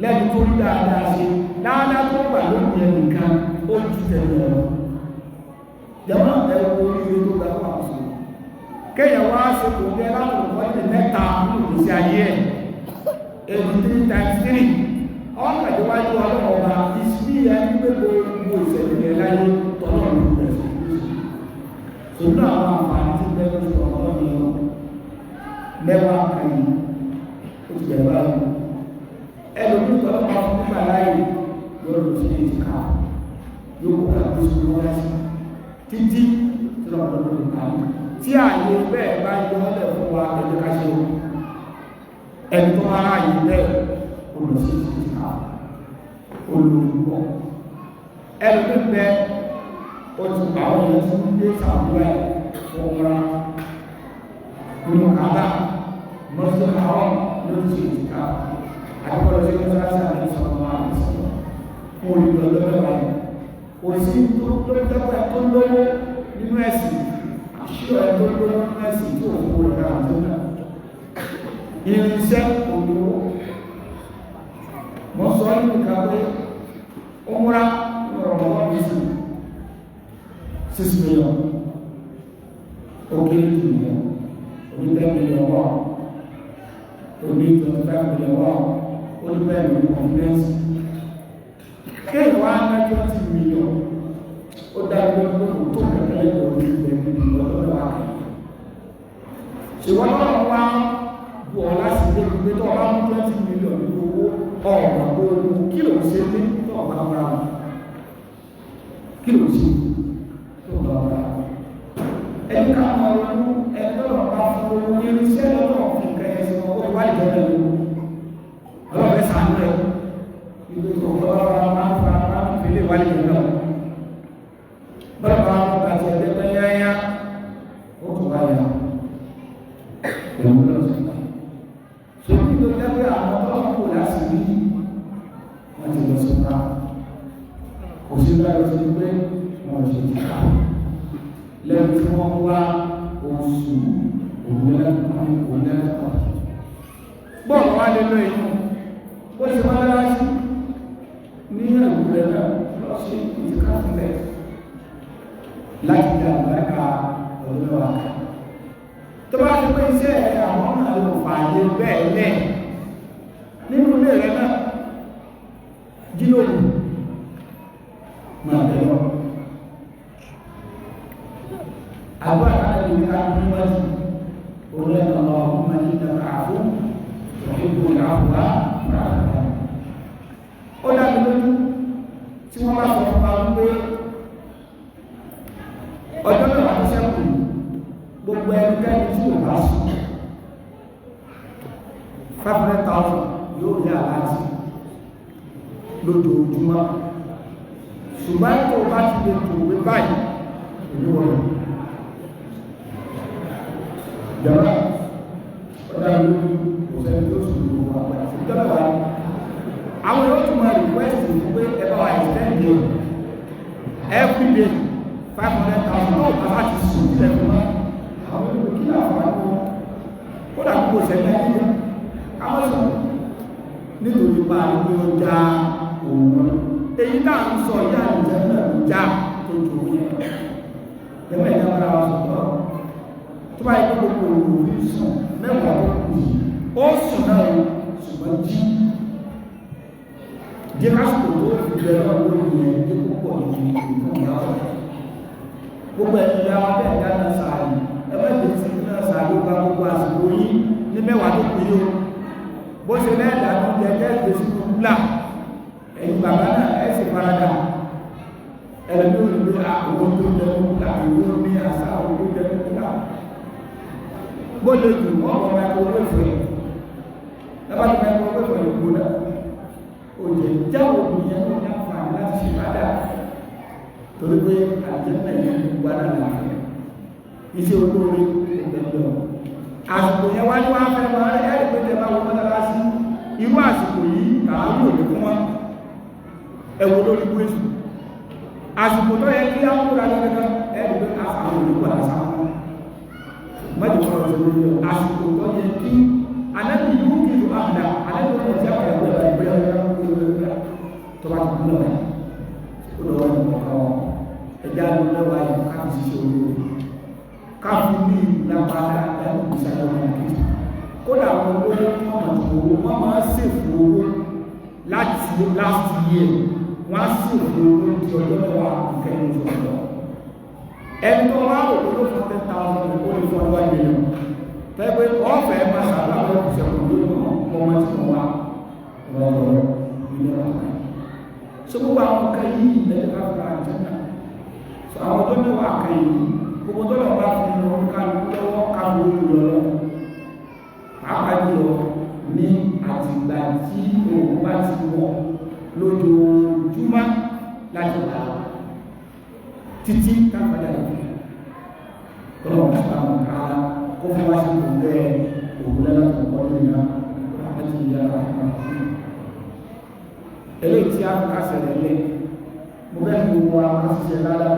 lẹ́ni tó rí dáadáa ṣe ládàá tó gbà lónìí ẹnìkan ó ju tẹ̀lé ẹ̀rọ jama ẹ̀rọ oríire tó gbà wà fún kéèyàn wá ṣe kò gẹ́ láti kọ́ ìlú mẹ́ta nínú ìgbésí ayé ẹ̀ 83 times 3 ọ̀nà ìwájú ọlọ́ọ̀ba ìsí ẹni gbogbo gbogbo ìṣẹ̀lẹ̀ láyé tọ́lọ̀ ní ìgbẹ̀sẹ̀ ṣùgbọ́n àwọn àǹfààní tí bẹ́ẹ̀ ní ọ̀pọ̀ ní ọ mẹ́wàá kàyí ó ti bẹ̀rẹ̀ báyìí ẹlòmí tọ́lọ̀ máa fún nígbà láyé yóò lọ sí èjì ká yóò kó kàkó sí wọn sí títí tí lọ́pọ̀ lọ́pọ̀ kàmú tí ààyè bẹ́ẹ̀ bá yọ ọ́lẹ̀ fún wa ẹ̀jẹ̀ ká ṣe ẹni tó máa ráyè bẹ́ẹ̀ olùsí ìta olùrùkọ́ ẹni pẹ́ oṣù àwọn èèyàn tí ń dé sàbúrẹ́ ọmọra nínú àbá mọ́sí àwọn lóṣù ìta àdúgbò sí mọ́sálásí àti ìṣọ̀rọ̀ àmìsọ̀ fún olùdókòwò kò sí tó lọ́pẹ́ tó lówó nínú ẹ̀sìn àṣírí ẹ̀ tó lówó nínú ẹ̀sìn tí òun kò rẹ̀ àtúnà irinṣẹ́ olówó mọ́ sọ ní ìkàwé ọmọra ọ̀rọ̀ ìsìn 6 million òkè ìdíyàn orí 10 million wà orí 25 million wà orí 10 million confidence kéèyàn wá ná 20 million ó dájú pé kò tó kẹ́kẹ́ orí 10 million lọ́dọ̀ wà ṣùgbọ́n náà wá bù ọ láti lé gbogbo tó ọba mú 20 million ní owó ọ̀rọ̀ gbogbo kí ló ṣe ní tó ọba ọba kí ló ṣe tó ọba ọba ẹni ká mọ ọdún ẹni tó lọ bá fún owó irinṣẹ́ lọ́dọ̀ nǹkan ẹ̀sìn ọkọ̀ ìwà ìjọba ìlú ọlọ́ọ̀fẹ́ sàánú ẹ̀ ìlú tó ọba ọba máa ń fa máa ń fi lè wà nínú náà bọ́lá bá wọn bá ti ẹ̀dẹ́ pẹ́ yáyá ó tún wáyà ìlú lọ́sùn ṣèkí tó jẹ́ àwọn ọlọ́pàá kò láti rí wọ́n ti lọ sọ́pá kò sí láti ṣe pé wọ́n ṣe ti ká lẹ́yìn tí wọ́n wá oṣù òmìnirẹ́kọ̀ọ́ bọ́ọ̀lù wá lè lọ inú ó ti wá láti ní ẹ̀rùgbẹ̀ náà lọ sí ìtìká fúnlẹ̀ láti dá àgbàkà ọlọ́wà tó bá ti pé iṣẹ́ àwọn ọ̀nà ló fààyè bẹ́ẹ̀ lẹ́ nínú ilé rẹ̀ náà jílòdù máa bẹ̀rọ àbúrà láti ní ká níwájú orí ẹ̀nà ọmọ ní ìjọba àfún ìgbò ìràwọ̀ ráàrá ó dábí lójú tí wọ́n bá sọ fún wa wípé ọjọ́ mẹ́wàá tó ṣẹ́kù gbogbo ẹnikẹ́ni tí ò bá sùn 500,000 yóò rí àláti lójoojúmọ́ ṣùgbọ́n tó bá ti lè tó wé báyìí ìlúwọ̀n ìjọba ọ̀dá ìlú òṣèlú tó sùn ló wà pẹ̀lú ìjọba àwọn yóò tún máa request pé ẹbá wa extend day every day 500,000 náà bá ti sùn sílẹ̀ fún wa àwọn ní àǹfààní ó dà kó sẹ́lẹ̀ ayé kámọ́sọ̀ nítorí pa ní ọjà òun èyí náà ń sọ ìyá ìjẹ́ náà ń já tó jò yẹn ẹgbẹ́ ìjọba wa sọ̀rọ̀ tó bá yẹ kó gbogbo òun sùn mẹ́wàá tó kù yìí ó sùn náà ṣùgbọ́n jí jẹ́ kásìkò tó fi bẹ̀rẹ̀ lórí ẹ̀ ní púpọ̀ ní ìgbìyànjú ọ̀rọ̀ gbogbo ẹ̀yìn ya wọn bẹ́ẹ̀ dáná sàárì ẹgbẹ́ ìdíjì náà sàárì ó bá gbogbo àsìkò yìí ní mẹ́wàá tó kù yìí ó bó ṣe lẹ́ẹ̀dá tó jẹ́ jẹ́ ìgbésí kúlà ẹ̀yìn bàbá náà ẹ̀ sì farada ẹ̀rẹ́dó ìlú àwọn tó jẹ́ kúlà ìlú ní àṣà àwọn tó jẹ́ kúlà bó lè jù ọmọ microwave lọ́pàá tó microwave ìgbó náà òjò jáwò ìyẹn ló ní àǹfààní láti ṣe padà torí pé àjẹ́mẹ̀ yẹn ní gbádà láàrin iṣẹ́ olóore ìgbẹ̀lẹ̀ àsìkò yẹn wájú wá fẹ́ wọn ẹ̀rì pé tẹ́bá wọn mọ́tàlá sí irú àsìkò yìí àwọn yóò lè fún wọn ẹ̀wọ̀ lórí gbéṣù àsìkò tó yẹ kí á múra lọ́gẹ́gẹ́ ẹ̀rì pé àwọn olùgbàlá sáwọn mọ́jọ kọ́rọ̀ tó lórí àsìkò tó yẹ kí anẹ́bí yóò kí ìlú àmì anẹ́bí wọn ti àwọn ẹ̀wọ̀ ìgbẹ̀lẹ̀ tó bá ti kúrò rẹ̀ ó lọ́wọ́ ní ọ̀kan wọn ẹjá ló lọ́wọ́ ayọ̀ káàkiri ṣiṣẹ́ olóòrùn káàkiri ní ìlàpá ẹ̀rùn ìṣàlẹ̀ wọn kìí kódà àwọn olóòrùn tí wọ́n mọ̀ tí owó wọ́n máa ń sèfò owó láti last year wọ́n á sèfò owó tí ọjọ́ mẹ́wàá ìkẹyìn oṣù ọ̀dọ́ ẹni tó wá rò ló fún 10,000 ó lè fún ọdún mílíọ̀n tẹ́gbẹ́ ọ̀fẹ́ máa ṣàlàyé ìṣẹ̀kùn lórí ọmọ tí wọ́n wá rọrọ̀ mílíọ̀n so gbogbo àwọn kan yìí lẹ́yìn ká fún àjẹ́nà so àwọn tó mẹ́wàá kan yìí gbogbo tó lọ bá fún lọ kálukú lọ́wọ́ kálukú lọ́wọ́ pàápàá jùlọ ní àtìgbà tí òun bá ti wọ̀ lójoojúmọ́ láti gbà títí káfàdà ìfẹ́ tọ́lọ̀ àwọn kára kó fún wá sí ìgbẹ́ òun lẹ́la tó kọ́ lórí náà láti ìyá àwọn eléyìí tí a kà sẹ̀rẹ̀ lẹ́ mo bẹ́ẹ̀ ni gbogbo àwọn aṣiṣẹ́ ládàá